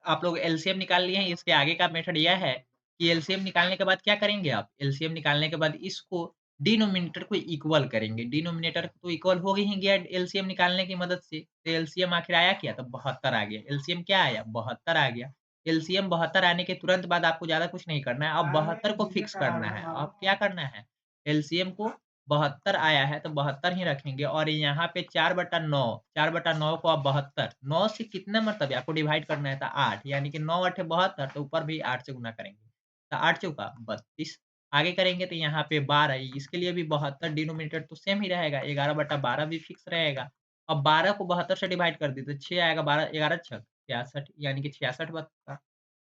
आप लोग एलसीएम निकाल लिए हैं, इसके आगे का मेथड यह है कि एलसीएम निकालने के बाद क्या करेंगे आप? एलसीएम निकालने के बाद इसको डिनोमिनेटर को इक्वल करेंगे। डिनोमिनेटर तो इक्वल हो ही गया एलसीएम निकालने की मदद से। तो एलसीएम आखिर आया क्या? तो 72 आ गया। एलसीएम क्या आया? 72 आ गया। एलसीएम 72 आने के तुरंत बाद आपको ज़्यादा कुछ नहीं करना है, अब 72 को फिक्स करना है। अब क्या करना है? एलसीएम को 72 आया है तो 72 ही रखेंगे और यहाँ पे 4/9 4/9 को आप 72 9 से कितना मतलब है आपको डिवाइड करना है तो 8 यानी कि 9 आठे 72 तो ऊपर भी 8 से गुना करेंगे। तो 8 चौका 32 आगे करेंगे तो यहाँ पे 12 इसके लिए भी 72 डिनोमिनेटर तो सेम ही रहेगा 11/12 भी फिक्स रहेगा। अब 12 को 72 से डिवाइड कर दी तो 6 आएगा 12 11 छक 66 यानी कि 66 बचता।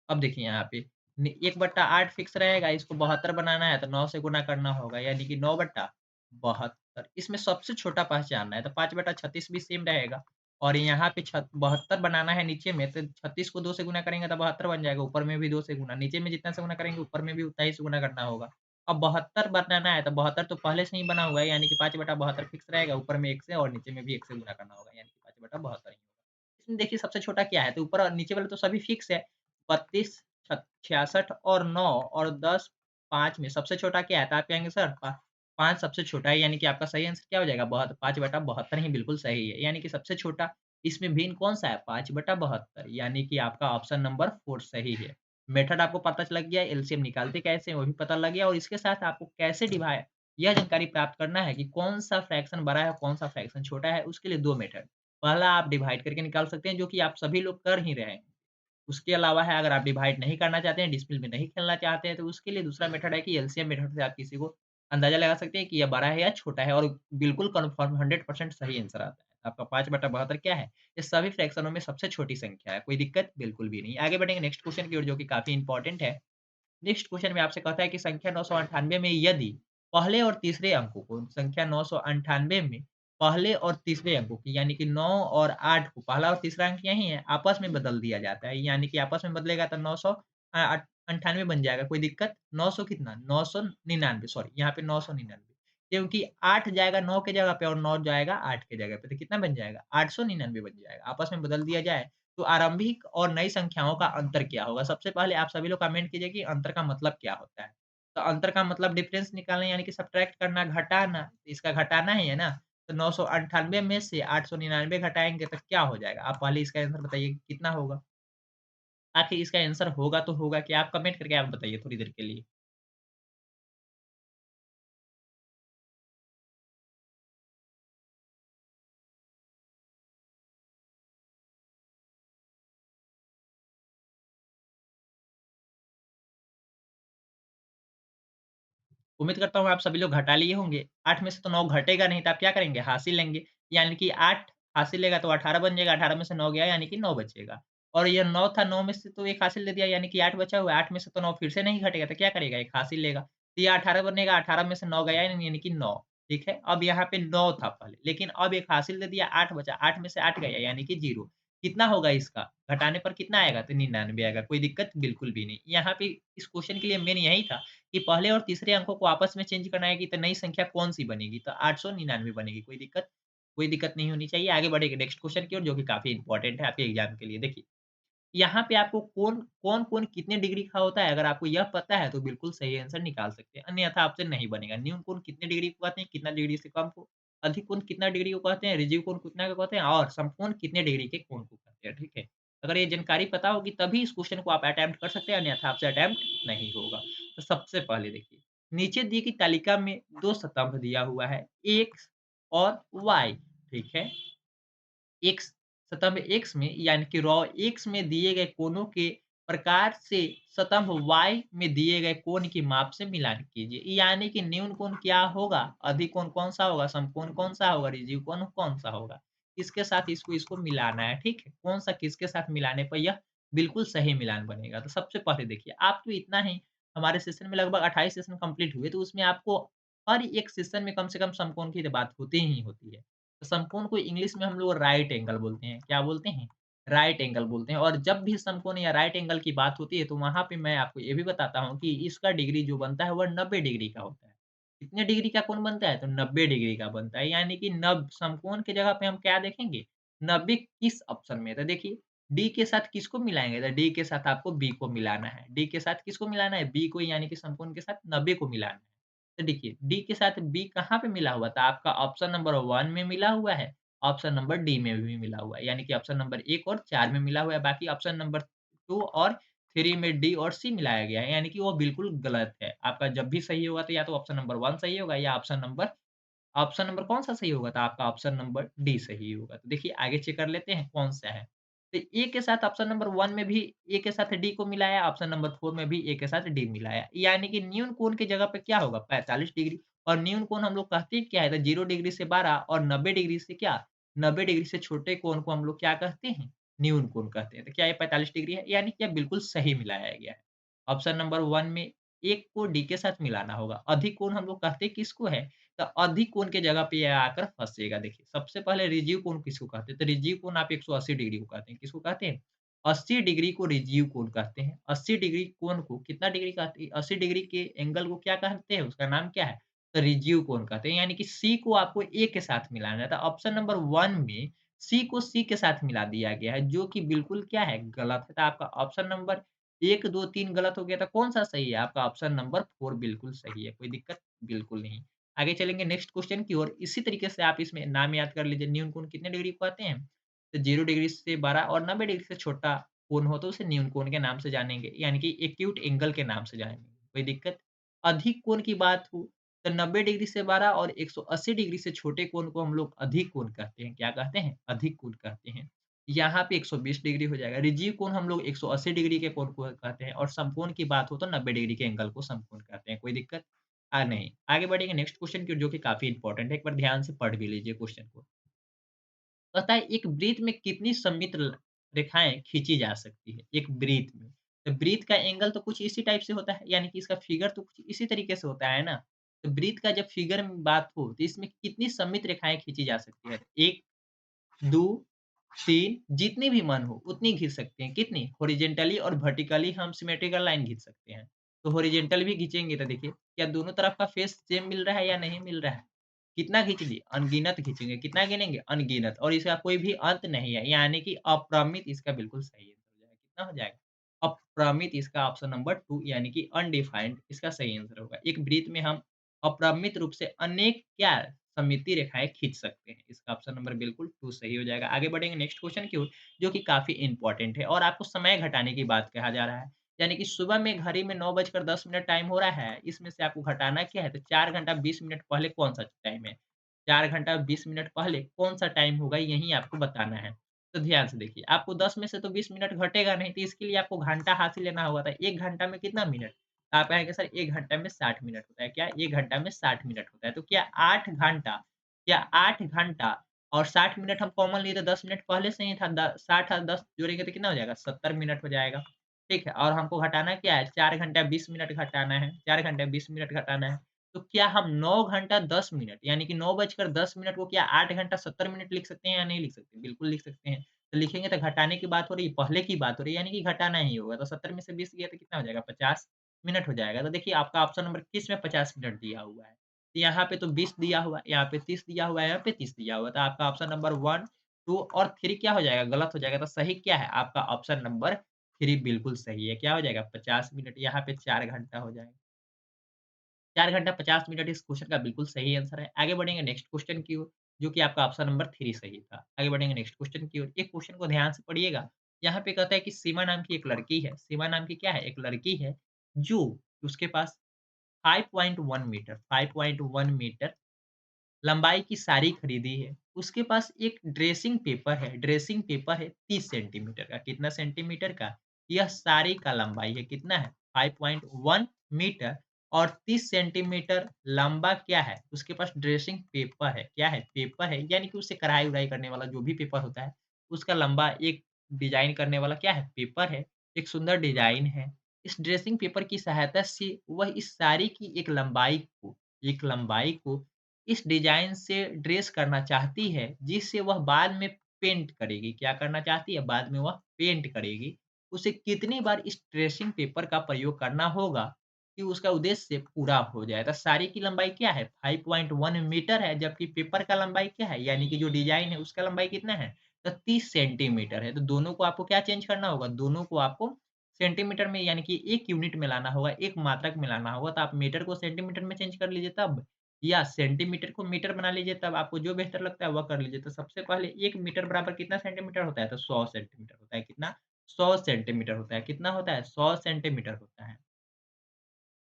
अब देखिए यहाँ पे 1/8 फिक्स रहेगा इसको 72 बनाना है तो 9 से गुना करना होगा यानी कि 9/72 इसमें सबसे छोटा पहचानना है तो 5/36 भी सेम रहेगा और यहाँ पे 72 बनाना है नीचे में तो 36 को 2 से गुना करेंगे तो 72 बन जाएगा, ऊपर में भी 2 से गुना, नीचे में जितना से गुना करेंगे ऊपर में भी उतना ही से गुना करना होगा। अब 72 बनाना है तो 72 तो पहले से ही बना हुआ है यानी कि 5/72 फिक्स रहेगा, ऊपर में 1 से और नीचे में भी 1 से गुना करना होगा यानी कि 5/72 ही होगा। इसमें देखिए सबसे छोटा क्या है तो ऊपर और नीचे वाले तो सभी फिक्स है। 32 66 और 9 और 10 5 में सबसे छोटा क्या है? तो आप कहेंगे सर 5 सबसे छोटा है यानी कि आपका सही आंसर क्या हो जाएगा? 5/72 ही बिल्कुल सही है। यानी कि सबसे छोटा इसमें भिन्न कौन-सा है? 5/72 यानी कि आपका ऑप्शन नंबर 4 सही है। मेथड आपको पता लग गया, एलसीएम निकालते कैसे हैं वो भी पता लग गया और इसके साथ आपको कैसे डिवाइड यह जानकारी प्राप्त करना है कि कौन-सा फ्रैक्शन बड़ा है, कौन-सा फ्रैक्शन छोटा है, उसके लिए 2 मेथड। पहला आप डिवाइड करके निकाल सकते हैं जो कि आप सभी लोग कर ही रहे हैं। उसके अलावा है अगर आप डिवाइड नहीं करना चाहते हैं, डिस्प्ले में नहीं खेलना चाहते हैं, तो उसके लिए दूसरा मेथड है कि एलसीएम मेथड से आप किसी को अंदाज़ा लगा सकते हैं कि ये बड़ा है या छोटा है और बिल्कुल कन्फर्म 100% सही आंसर आता है। आपका 5/72 क्या है? ये सभी फ्रैक्शनों में सबसे छोटी संख्या है, कोई दिक्कत बिल्कुल भी नहीं। आगे बढ़ेंगे नेक्स्ट क्वेश्चन की ओर जो कि काफ़ी इम्पोर्टेंट है। नेक्स्ट क्वेश्चन में आपसे कहता है कि संख्या 998 में यदि पहले और तीसरे अंकों को संख्या 998 में पहले और तीसरे अंकों की यानी कि 9 और 8 को पहला और तीसरा अंक यही है, आपस में बदल दिया जाता है। यानी कि आपस में बदलेगा तो 900 98 बन जाएगा, कोई दिक्कत? 900 कितना? 999 सॉरी यहाँ पे 999 क्योंकि 8 जाएगा 9 की जगह पे और 9 जाएगा 8 की जगह पे, तो कितना बन जाएगा? 899 बन जाएगा। आपस में बदल दिया जाए तो आरंभिक और नई संख्याओं का अंतर क्या होगा? सबसे पहले आप सभी लोग कमेंट कीजिए कि अंतर का मतलब क्या होता है? तो अंतर का मतलब डिफरेंस निकालना यानी कि सब्ट्रैक्ट करना, घटाना, इसका घटाना ही है ना? तो 998 में से 899 घटाएँगे तो क्या हो जाएगा? आप पहले इसका आंसर बताइए कितना होगा? आखिर इसका आंसर होगा तो होगा क्या? आप कमेंट करके आप बताइए थोड़ी देर के लिए। उम्मीद करता हूँ आप सभी लोग घटा लिए होंगे। 8 में से तो 9 घटेगा नहीं तो आप क्या करेंगे? हासिल लेंगे। यानी कि 8 हासिल लेगा तो 18 बन जाएगा, 18 में से 9 गया यानी कि 9 बचेगा। और ये 9 था 9 में से तो 1 हासिल दे दिया यानी कि 8 बचा हुआ है, 8 में से तो 9 फिर से नहीं घटेगा तो क्या करेगा? 1 हासिल लेगा। तो ये 18 बनेगा, 18 में से 9 गया यानी कि 9 ठीक है? अब यहाँ पे 9 था पहले, लेकिन अब 1 हासिल दे दिया 8 बचा, 8 में से 8 गया यानी कि 0 कितना होगा इसका? घटाने पर कितना आएगा? तो 99 आएगा, कोई दिक्कत बिल्कुल भी नहीं। यहाँ पे इस क्वेश्चन के लिए मेन यही था कि पहले और तीसरे अंकों को आपस में चेंज करना है कि तो नई संख्या कौन-सी बनेगी? तो 899 बनेगी, कोई दिक्कत नहीं होनी चाहिए। आगे बढ़ेंगे नेक्स्ट क्वेश्चन की ओर जो कि काफ़ी इम्पोर्टेंट है आपके एग्ज़ाम के लिए। देखिए, यहाँ पे आपको कौन-कौन कितने डिग्री का होता है, अगर आपको यह पता है तो बिल्कुल सही आंसर निकाल सकते हैं, अन्यथा आपसे नहीं बनेगा। न्यून कोण कितने डिग्री को कहते हैं, कितना डिग्री से कम को, अधिक कोण कितना डिग्री को कहते हैं, रिजिव कोण कितना को कहते हैं और समकोण कितने डिग्री के कोण को कहते हैं, ठीक है? अगर ये जानकारी पता होगी तभी इस क्वेश्चन को आप अटेम्प्ट कर सकते हैं, अन्यथा आपसे अटेम्प्ट नहीं होगा। तो सबसे पहले देखिए, नीचे दी गई तालिका में 2 स्तंभ दिया हुआ है, एक्स और वाई, ठीक है? एक्स स्तंभ एक्स में यानी कि रॉ एक्स में दिए गए कोणों के प्रकार से स्तंभ वाई में दिए गए कोण की माप से मिलान कीजिए। यानी कि न्यून कोण क्या होगा? अधिक कोण कौन-सा होगा? समकोण कौन-सा होगा? रिजिव कोण कौन-सा होगा? इसके साथ इसको मिलाना है, ठीक है? कौन-सा किसके साथ मिलाने पर यह बिल्कुल सही मिलान बनेगा। तो सबसे पहले देखिए, आप तो इतना ही हमारे सेशन में लगभग 28 सेशन कंप्लीट हुए, तो उसमें आपको हर एक सेशन में कम से कम समकोण की तो बात होती ही होती है। तो समकोण को इंग्लिश में हम लोग राइट एंगल बोलते हैं। क्या बोलते हैं? राइट एंगल बोलते हैं और जब भी समकोण या राइट एंगल की बात होती है, तो वहाँ पे मैं आपको ये भी बताता हूँ कि इसका डिग्री जो बनता है, वह 90 डिग्री का होता है। कितने डिग्री का कोण बनता है? तो 90 डिग्री का बनता है। यानी कि नब समकोण की जगह पे हम क्या देखेंगे? 90 किस ऑप्शन में है? तो देखिए, डी के साथ किसको मिलाएँगे? तो डी के साथ आपको बी को मिलाना है। डी के साथ किसको मिलाना है? बी को, यानी कि समकोण के साथ 90 को मिलाना है। तो देखिए, डी के साथ बी कहाँ पे मिला हुआ था? आपका ऑप्शन नंबर 1 में मिला हुआ है, ऑप्शन नंबर डी में भी मिला हुआ है। यानी कि ऑप्शन नंबर 1 और 4 में मिला हुआ है, बाकी ऑप्शन नंबर 2 और 3 में डी और सी मिलाया गया है, यानी कि वो बिल्कुल गलत है। आपका जब भी सही होगा तो या तो ऑप्शन नंबर 1 सही होगा या ऑप्शन नंबर कौन-सा सही होगा? तो आपका ऑप्शन नंबर डी सही होगा। तो देखिए, आगे चेक कर लेते हैं कौन-सा है। तो ए के साथ ऑप्शन नंबर 1 में भी ए के साथ डी को मिलाया, ऑप्शन नंबर 4 में भी ए के साथ डी मिलाया। यानी कि न्यून कोण की जगह पे क्या होगा? 45 डिग्री, और न्यून कोण हम लोग कहते हैं क्या है? तो 0 डिग्री से 12 और 90 डिग्री से क्या? 90 डिग्री से छोटे कोण को हम लोग क्या कहते हैं? न्यून कोण कहते हैं। तो क्या ये 45 डिग्री है? यानी कि यह बिल्कुल सही मिलाया गया है। ऑप्शन नंबर 1 में 1 को डी के साथ मिलाना होगा। अधिक कोण हम लोग कहते हैं किसको है? तो अधिक कोण की जगह पे ये आकर फँसेगा। देखिए, सबसे पहले रिजिव कोण किसको कहते हैं? तो रिजिव कोण आप 180 डिग्री को कहते हैं। किसको कहते हैं? 80 डिग्री को रिजिव कोण कहते हैं। 80 डिग्री कोण को कितना डिग्री कहते हैं? 80 डिग्री के एंगल को क्या कहते हैं? उसका नाम क्या है? तो रिजिव कोण कहते हैं। यानी कि सी को आपको ए के साथ मिलाना है। तो ऑप्शन नंबर 1 में सी को सी के साथ मिला दिया गया है, जो कि बिल्कुल क्या है? गलत है। तो आपका ऑप्शन नंबर 1, 2, 3 गलत हो गया, तो कौन-सा सही है? आपका ऑप्शन नंबर 4 बिल्कुल सही है। कोई दिक्कत बिल्कुल नहीं। आगे चलेंगे नेक्स्ट क्वेश्चन की ओर। इसी तरीके से आप इसमें नाम याद कर लीजिए, न्यून कोण कितने डिग्री को कहते हैं? तो 0 डिग्री से 12 और 90 डिग्री से छोटा कोण हो तो उसे न्यून कोण के नाम से जानेंगे, यानी कि एक्यूट एंगल के नाम से जानेंगे। कोई दिक्कत? अधिक कोण की बात हो तो 90 डिग्री से 12 और 180 डिग्री से छोटे कोण को हम लोग अधिक कोण कहते हैं। क्या कहते हैं? अधिक कोण कहते हैं। यहाँ पे 120 डिग्री हो जाएगा। रिजिव कोण हम लोग 180 डिग्री के कोण को कहते हैं और समकोण की बात हो तो 90 डिग्री के एंगल को समकोण कहते हैं। कोई दिक्कत? नहीं। आगे बढ़ेंगे नेक्स्ट क्वेश्चन की, जो कि काफ़ी इम्पोर्टेंट है। एक बार ध्यान से पढ़ भी लीजिए क्वेश्चन को। कहता है, एक वृत्त में कितनी सम्मिश्र रेखाएँ खींची जा सकती है? एक वृत्त में। तो वृत्त का एंगल तो कुछ इसी टाइप से होता है, यानी कि इसका फिगर तो कुछ इसी तरीके से होता है ना? तो वृत्त का जब फिगर में बात हो तो इसमें कितनी सम्मिश्र रेखाएँ खींची जा सकती है? 1, 2, 3, जितनी भी मन हो उतनी खींच सकते हैं। कितनी? हॉरिज़ॉन्टली और वर्टिकली हम सिमेट्रिकल लाइन खींच सकते हैं। तो हॉरिज़ॉन्टल भी खींचेंगे तो देखिए, क्या दोनों तरफ का फेस सेम मिल रहा है या नहीं मिल रहा है? कितना खींच लिए? अनगिनत खींचेंगे। कितना गिनेंगे? अनगिनत, और इसका कोई भी अंत नहीं है, यानी कि अप्रमित इसका बिल्कुल सही आंसर हो जाएगा। कितना हो जाएगा? अप्रमित, इसका ऑप्शन नंबर 2 यानी कि अनडिफाइंड इसका सही आंसर होगा। एक वृत्त में हम अप्रमित रूप से अनेक क्या सममिति रेखाएँ खींच सकते हैं। इसका ऑप्शन नंबर बिल्कुल 2 सही हो जाएगा। आगे बढ़ेंगे नेक्स्ट क्वेश्चन की ओर, जो कि काफ़ी इम्पोर्टेंट है और आपको समय घटाने की बात कहा जा रहा है। यानी कि सुबह में घड़ी में 9 बजकर 10 मिनट टाइम हो रहा है, इसमें से आपको घटाना क्या है? तो 4 घंटा 20 मिनट पहले कौन-सा टाइम है? 4 घंटा 20 मिनट पहले कौन-सा टाइम होगा, यही आपको बताना है। तो ध्यान से देखिए, आपको 10 में से तो 20 मिनट घटेगा नहीं, तो इसके लिए आपको घंटा हाथ से लेना होगा। तो 1 घंटा में कितना मिनट? तो आप कहेंगे सर 1 घंटा में 60 मिनट होता है। क्या 1 घंटा में 60 मिनट होता है? तो क्या 8 घंटा और 60 मिनट हम कॉमन लिए तो 10 मिनट पहले से ही था। 60 और 10 जोड़ेंगे तो कितना हो जाएगा? 70 मिनट हो जाएगा। ठीक है? और हमको घटाना क्या है? 4 घंटा 20 मिनट घटाना है। 4 घंटा 20 मिनट घटाना है। तो क्या हम 9 घंटा 10 मिनट यानी कि 9 बजकर 10 मिनट को क्या 8 घंटा 70 मिनट लिख सकते हैं या नहीं लिख सकते? बिल्कुल लिख सकते हैं। तो लिखेंगे तो घटाने की बात हो रही है, पहले की बात हो रही है, यानी कि घटाना ही होगा। तो 70 में से 20 गया तो कितना हो जाएगा? 50 मिनट हो जाएगा। तो देखिए आपका ऑप्शन नंबर किस में 50 मिनट दिया हुआ है? तो यहाँ पे तो 20 दिया हुआ है, यहाँ पे 30 दिया हुआ है, यहाँ पे 30 दिया हुआ है। तो आपका ऑप्शन नंबर 1, 2 और 3 क्या हो जाएगा? गलत हो जाएगा। तो सही क्या है? आपका ऑप्शन नंबर 3 बिल्कुल सही है। क्या हो जाएगा? 50 मिनट, यहाँ पे 4 घंटा हो जाएगा। 4 घंटा 50 मिनट इस क्वेश्चन का बिल्कुल सही आंसर है। आगे बढ़ेंगे नेक्स्ट क्वेश्चन की ओर, जो कि आपका ऑप्शन नंबर 3 सही था। आगे बढ़ेंगे नेक्स्ट क्वेश्चन की ओर। एक क्वेश्चन को ध्यान से पढ़िएगा। यहाँ पे कहता है कि सीमा नाम की एक लड़की है। सीमा नाम की क्या है? एक लड़की है, जो उसके पास 5.1 मीटर लंबाई की साड़ी खरीदी है। उसके पास एक ड्रेसिंग पेपर है। ड्रेसिंग पेपर है 30 सेंटीमीटर का। कितना सेंटीमीटर का? यह साड़ी का लंबाई है। कितना है? 5.1 मीटर और 30 सेंटीमीटर लंबा क्या है? उसके पास ड्रेसिंग पेपर है। क्या है? पेपर है, यानी कि उससे कढ़ाई-वढ़ाई करने वाला जो भी पेपर होता है, उसका लंबा एक डिज़ाइन करने वाला क्या है? पेपर है। एक सुंदर डिज़ाइन है। इस ड्रेसिंग पेपर की सहायता से वह इस साड़ी की एक लंबाई को इस डिज़ाइन से ड्रेस करना चाहती है, जिससे वह बाद में पेंट करेगी। क्या करना चाहती है? बाद में वह पेंट करेगी। उसे कितनी बार इस ट्रेसिंग पेपर का प्रयोग करना होगा कि उसका उद्देश्य पूरा हो जाए? तो साड़ी की लंबाई क्या है? 5.1 मीटर है, जबकि पेपर का लंबाई क्या है? यानी कि जो डिज़ाइन है उसका लंबाई कितना है? तो 30 सेंटीमीटर है। तो दोनों को आपको क्या चेंज करना होगा? दोनों को आपको सेंटीमीटर में, यानी कि 1 यूनिट में लाना होगा, 1 मात्रक में लाना होगा। तो आप मीटर को सेंटीमीटर में चेंज कर लीजिए तब, या सेंटीमीटर को मीटर बना लीजिए, तब आपको जो बेहतर लगता है वह कर लीजिए। तो सबसे पहले 1 मीटर बराबर कितना सेंटीमीटर होता है? तो 100 सेंटीमीटर होता है। कितना? 100 सेंटीमीटर होता है। कितना होता है? 100 सेंटीमीटर होता है।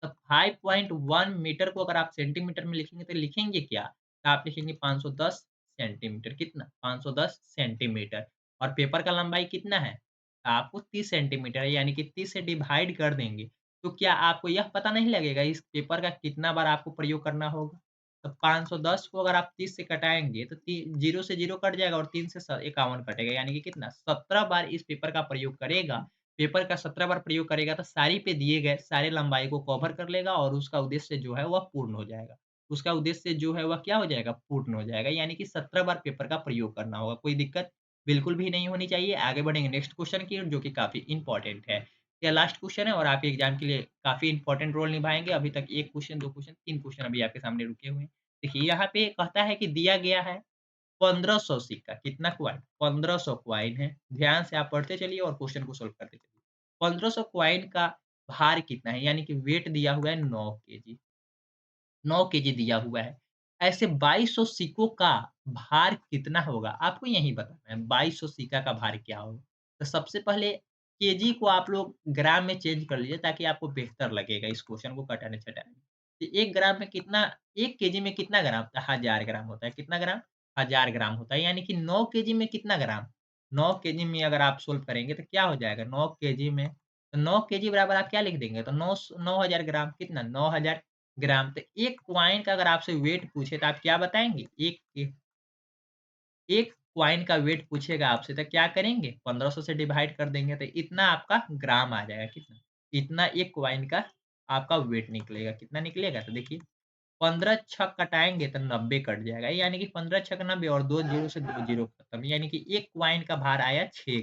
तो 5.1 मीटर को अगर आप सेंटीमीटर में लिखेंगे तो लिखेंगे क्या? तो आप लिखेंगे 510 सेंटीमीटर। कितना? 510 सेंटीमीटर। और पेपर का लंबाई कितना है? तो आपको 30 सेंटीमीटर है, यानी कि 30 से डिवाइड कर देंगे। तो क्या आपको यह पता नहीं लगेगा इस पेपर का कितना बार आपको प्रयोग करना होगा? तो 510 को अगर आप 30 से घटाएँगे तो ती 0 से 0 कट जाएगा और 3 से 51 कटेगा, यानी कि कितना? 17 बार इस पेपर का प्रयोग करेगा। पेपर का 17 बार प्रयोग करेगा तो साड़ी पे दिए गए सारे लंबाई को कवर कर लेगा और उसका उद्देश्य जो है वह पूर्ण हो जाएगा। उसका उद्देश्य जो है वह क्या हो जाएगा? पूर्ण हो जाएगा, यानी कि 17 बार पेपर का प्रयोग करना होगा। कोई दिक्कत बिल्कुल भी नहीं होनी चाहिए। आगे बढ़ेंगे नेक्स्ट क्वेश्चन की ओर, जो कि काफ़ी इम्पोर्टेंट है। यह लास्ट क्वेश्चन है और आपके एग्ज़ाम के लिए काफ़ी इम्पोर्टेंट रोल निभाएँगे। अभी तक 1 क्वेश्चन, 2 क्वेश्चन, 3 क्वेश्चन अभी आपके सामने रुके हुए हैं। देखिए यहाँ पे कहता है कि दिया गया है 1500 सिक्का। कितना कॉइन? 1500 कॉइन है। ध्यान से आप पढ़ते चलिए और क्वेश्चन को सॉल्व करते चलिए। 1500 कॉइन का भार कितना है? यानी कि वेट दिया हुआ है 9 केजी। 9 केजी दिया हुआ है। ऐसे 2200 सिक्कों का भार कितना होगा? आपको यही बताना है, 2200 सिक्का का भार क्या होगा? तो सबसे पहले केजी को आप लोग ग्राम में चेंज कर लीजिए, ताकि आपको बेहतर लगेगा इस क्वेश्चन को कटाने-छटाने में। तो 1 ग्राम में कितना, 1 केजी में कितना ग्राम? तो 1000 ग्राम होता है। कितना ग्राम? 1000 ग्राम होता है, यानी कि 9 केजी में कितना ग्राम? 9 केजी में अगर आप सोल्व करेंगे तो क्या हो जाएगा? 9 केजी में, तो 9 केजी बराबर आप क्या लिख देंगे? तो 9000 ग्राम। कितना? 9000 ग्राम। तो 1 कॉइन का अगर आपसे वेट पूछे तो आप क्या बताएँगे? 1 कॉइन का वेट पूछेगा आपसे तो क्या करेंगे? 1500 से डिवाइड कर देंगे तो इतना आपका ग्राम आ जाएगा। कितना? इतना 1 कॉइन का आपका वेट निकलेगा। कितना निकलेगा? तो देखिए 15 छक कटाएँगे तो 90 कट जाएगा, यानी कि 15 छक 90 और 2 जीरो से 2 जीरो खत्म, यानी कि 1 कॉइन का भार आया 6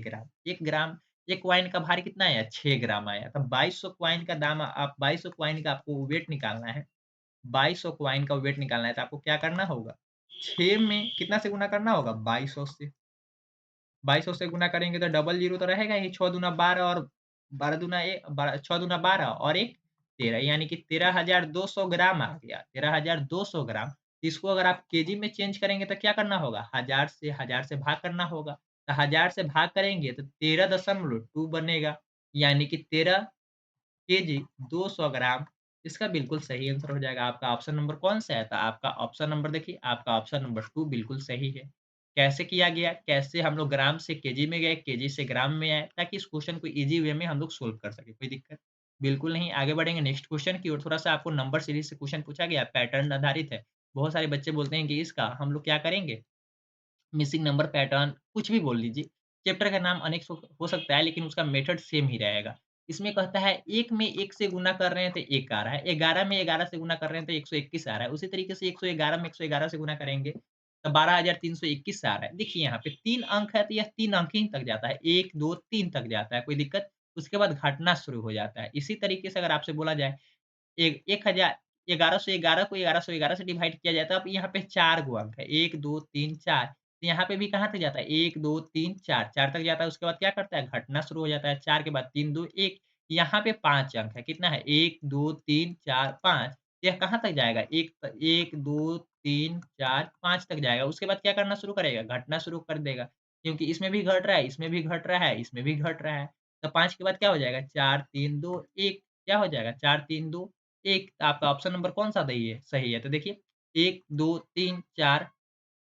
ग्राम। 1 कॉइन का भार कितना आया? 6 ग्राम आया। तो 2200 कॉइन का दाम, आप 2200 कॉइन का आपको वेट निकालना है। 2200 कॉइन का वेट निकालना है तो आपको क्या करना होगा? 6 में कितना से गुना करना होगा? 2200 से। 2200 से गुना करेंगे तो डबल ज़ीरो तो रहेगा ही, 6 दूना 12 और 12 दूना 6 दूना 12 और 1 13, यानी कि 13,200 ग्राम आ गया, 13,200 ग्राम। इसको अगर आप केजी में चेंज करेंगे तो क्या करना होगा? 1000 से भाग करना होगा। तो 1000 से भाग करेंगे तो 13.2 बनेगा, यानी कि 13 केजी 200 ग्राम। इसका बिल्कुल सही आंसर हो जाएगा। आपका ऑप्शन नंबर कौन-सा है? तो आपका ऑप्शन नंबर देखिए, आपका ऑप्शन नंबर 2 बिल्कुल सही है। कैसे किया गया? कैसे हम लोग ग्राम से केजी में गए, केजी से ग्राम में आए, ताकि इस क्वेश्चन को ईज़ी वे में हम लोग सोल्व कर सकें। कोई दिक्कत बिल्कुल नहीं। आगे बढ़ेंगे नेक्स्ट क्वेश्चन की ओर। थोड़ा-सा आपको नंबर सीरीज़ से क्वेश्चन पूछा गया, पैटर्न आधारित है। बहुत सारे बच्चे बोलते हैं कि इसका हम लोग क्या करेंगे, मिसिंग नंबर पैटर्न, कुछ भी बोल लीजिए। चैप्टर का नाम अनेक हो सकता है, लेकिन उसका मेथड सेम ही रहेगा। इसमें कहता है 1 में 1 से गुना कर रहे हैं तो 1 आ रहा है, 11 में 11 से गुना कर रहे हैं तो 121 आ रहा है। उसी तरीके से 111 में 111 से गुना करेंगे तो 12,321 से आ रहा है। देखिए यहाँ पे 3 अंक है तो यह 3 अंक ही तक जाता है। 1, 2, 3 तक जाता है, कोई दिक्कत? उसके बाद घटना शुरू हो जाता है। इसी तरीके से अगर आपसे बोला जाए एक 1000 1111 को 1111 से डिवाइड किया जाता है। अब यहाँ पे 4 गो अंक है। 1, 2, 3, 4 तो यहाँ पे भी कहाँ तक जाता है? 1, 2, 3, 4 4 तक जाता है। उसके बाद क्या करता है? घटना शुरू हो जाता है। 4 के बाद 3, 2, 1 यहाँ पे 5 अंक है। कितना है? 1, 2, 3, 4, 5 यह कहाँ तक जाएगा? 1, 2, 3, 4, 5 तक जाएगा। उसके बाद क्या करना शुरू करेगा? घटना शुरू कर देगा। क्योंकि इसमें भी घट रहा है, इसमें भी घट रहा है, इसमें भी घट रहा है। तो 5 के बाद क्या हो जाएगा? 4, 3, 2, 1 क्या हो जाएगा? 4, 3, 2 1 आपका ऑप्शन नंबर कौन-सा सही है? तो देखिए 1, 2, 3, 4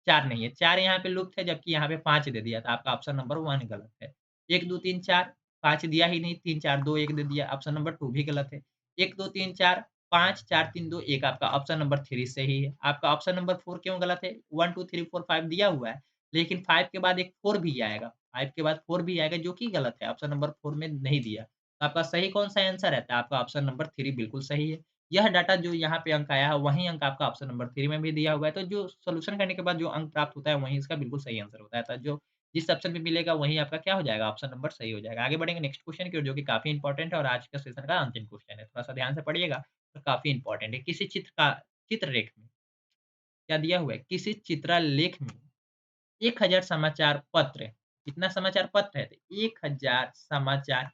4 नहीं है, 4 यहाँ पे लुप्त है जबकि यहाँ पे 5 दे दिया, तो आपका ऑप्शन नंबर 1 गलत है। 1, 2, 3, 4 5 दिया ही नहीं, 3, 4, 2, 1 दे दिया, ऑप्शन नंबर 2 भी गलत है। 1, 2, 3, 4 5, 4, 3, 2, 1 आपका ऑप्शन नंबर 3 सही है। आपका ऑप्शन नंबर 4 क्यों गलत है? 1, 2, 3, 4, 5 दिया हुआ है, लेकिन 5 के बाद एक 4 भी आएगा, 5 के बाद 4 भी आएगा जो कि गलत है, ऑप्शन नंबर 4 में नहीं दिया। तो आपका सही कौन-सा आंसर है? तो आपका ऑप्शन नंबर 3 बिल्कुल सही है। यह डाटा जो यहाँ पे अंक आया है, वही अंक आपका ऑप्शन नंबर 3 में भी दिया हुआ है। तो जो सॉल्यूशन करने के बाद जो अंक प्राप्त होता है, वही इसका बिल्कुल सही आंसर होता है। तो जो जिस ऑप्शन पे मिलेगा, वही आपका क्या हो जाएगा? ऑप्शन नंबर सही हो जाएगा। आगे बढ़ेंगे नेक्स्ट क्वेश्चन की ओर, जो कि काफ़ी इंपॉर्टेंट है और आज का सेशन का अंतिम क्वेश्चन है। थोड़ा-सा ध्यान से पढ़िएगा, तो काफ़ी इंपॉर्टेंट है। किसी चित्ररेख में क्या दिया हुआ है? किसी चित्रलेख में 1000 समाचार पत्र, कितना समाचार पत्र है? तो 1000 समाचार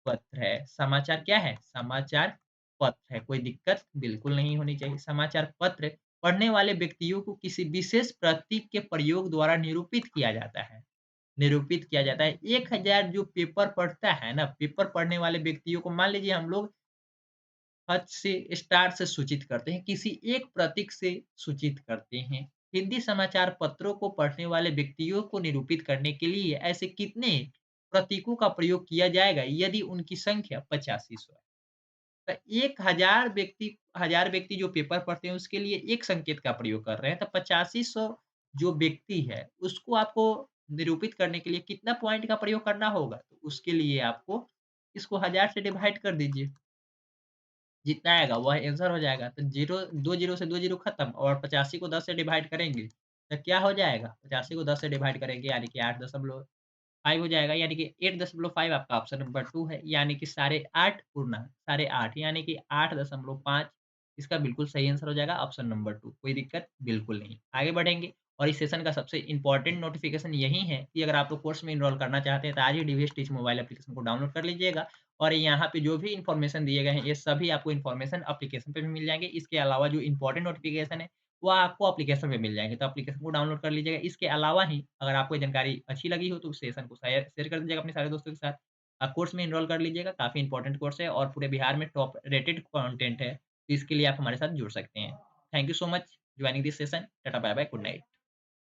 पत्र है। समाचार क्या है? समाचार पत्र है। कोई दिक्कत बिल्कुल नहीं होनी चाहिए। समाचार पत्र पढ़ने वाले व्यक्तियों को किसी विशेष प्रतीक के प्रयोग द्वारा निरूपित किया जाता है। निरूपित किया जाता है। 1000 जो पेपर पढ़ता है ना, पेपर पढ़ने वाले व्यक्तियों को मान लीजिए हम लोग हद से स्टार से सूचित करते हैं, किसी एक प्रतीक से सूचित करते हैं। हिंदी समाचार पत्रों को पढ़ने वाले व्यक्तियों को निरूपित करने के लिए ऐसे कितने प्रतीकों का प्रयोग किया जाएगा यदि उनकी संख्या 8500 है? तो 1000 व्यक्ति जो पेपर पढ़ते हैं उसके लिए एक संकेत का प्रयोग कर रहे हैं, तो 8500 जो व्यक्ति है उसको आपको निरूपित करने के लिए कितना पॉइंट का प्रयोग करना होगा? तो उसके लिए आपको इसको 1000 से डिवाइड कर दीजिए। जितना आएगा वह आंसर हो जाएगा। तो 2 जीरो से 2 जीरो खत्म और 85 को 10 से डिवाइड करेंगे, तो क्या हो जाएगा? 85 को 10 से डिवाइड करेंगे यानी कि 8.5 हो जाएगा यानी कि 8.5 आपका ऑप्शन नंबर 2 है, यानी कि साढ़े 8 गुना साढ़े 8 यानी कि 8.5 इसका बिल्कुल सही आंसर हो जाएगा ऑप्शन नंबर 2 कोई दिक्कत बिल्कुल नहीं। आगे बढ़ेंगे और इस सेशन का सबसे इम्पोर्टेंट नोटिफ़िकेशन यही है कि अगर आप लोग कोर्स में एनरोल करना चाहते हैं तो आज ही डीवीएस टीच मोबाइल एप्लीकेशन को डाउनलोड कर लीजिएगा और यहाँ पे जो भी इन्फॉर्मेशन दिए गए हैं, ये सभी आपको इन्फॉर्मेशन एप्लीकेशन पे भी मिल जाएँगे। इसके अलावा जो इम्पोर्टेंट नोटिफ़िकेशन है, वो आपको एप्लीकेशन में मिल जाएँगे, तो एप्लीकेशन को डाउनलोड कर लीजिएगा। इसके अलावा ही अगर आपको ये जानकारी अच्छी लगी हो तो उस सेशन को शेयर कर दीजिएगा अपने सारे दोस्तों के साथ। आप कोर्स में एनरोल कर लीजिएगा, काफ़ी इंपॉर्टेंट कोर्स है और पूरे बिहार में टॉप रेटेड कंटेंट है। तो इसके लिए आप हमारे साथ जुड़ सकते हैं। Thank you so much joining this session. Tata bye bye, good night.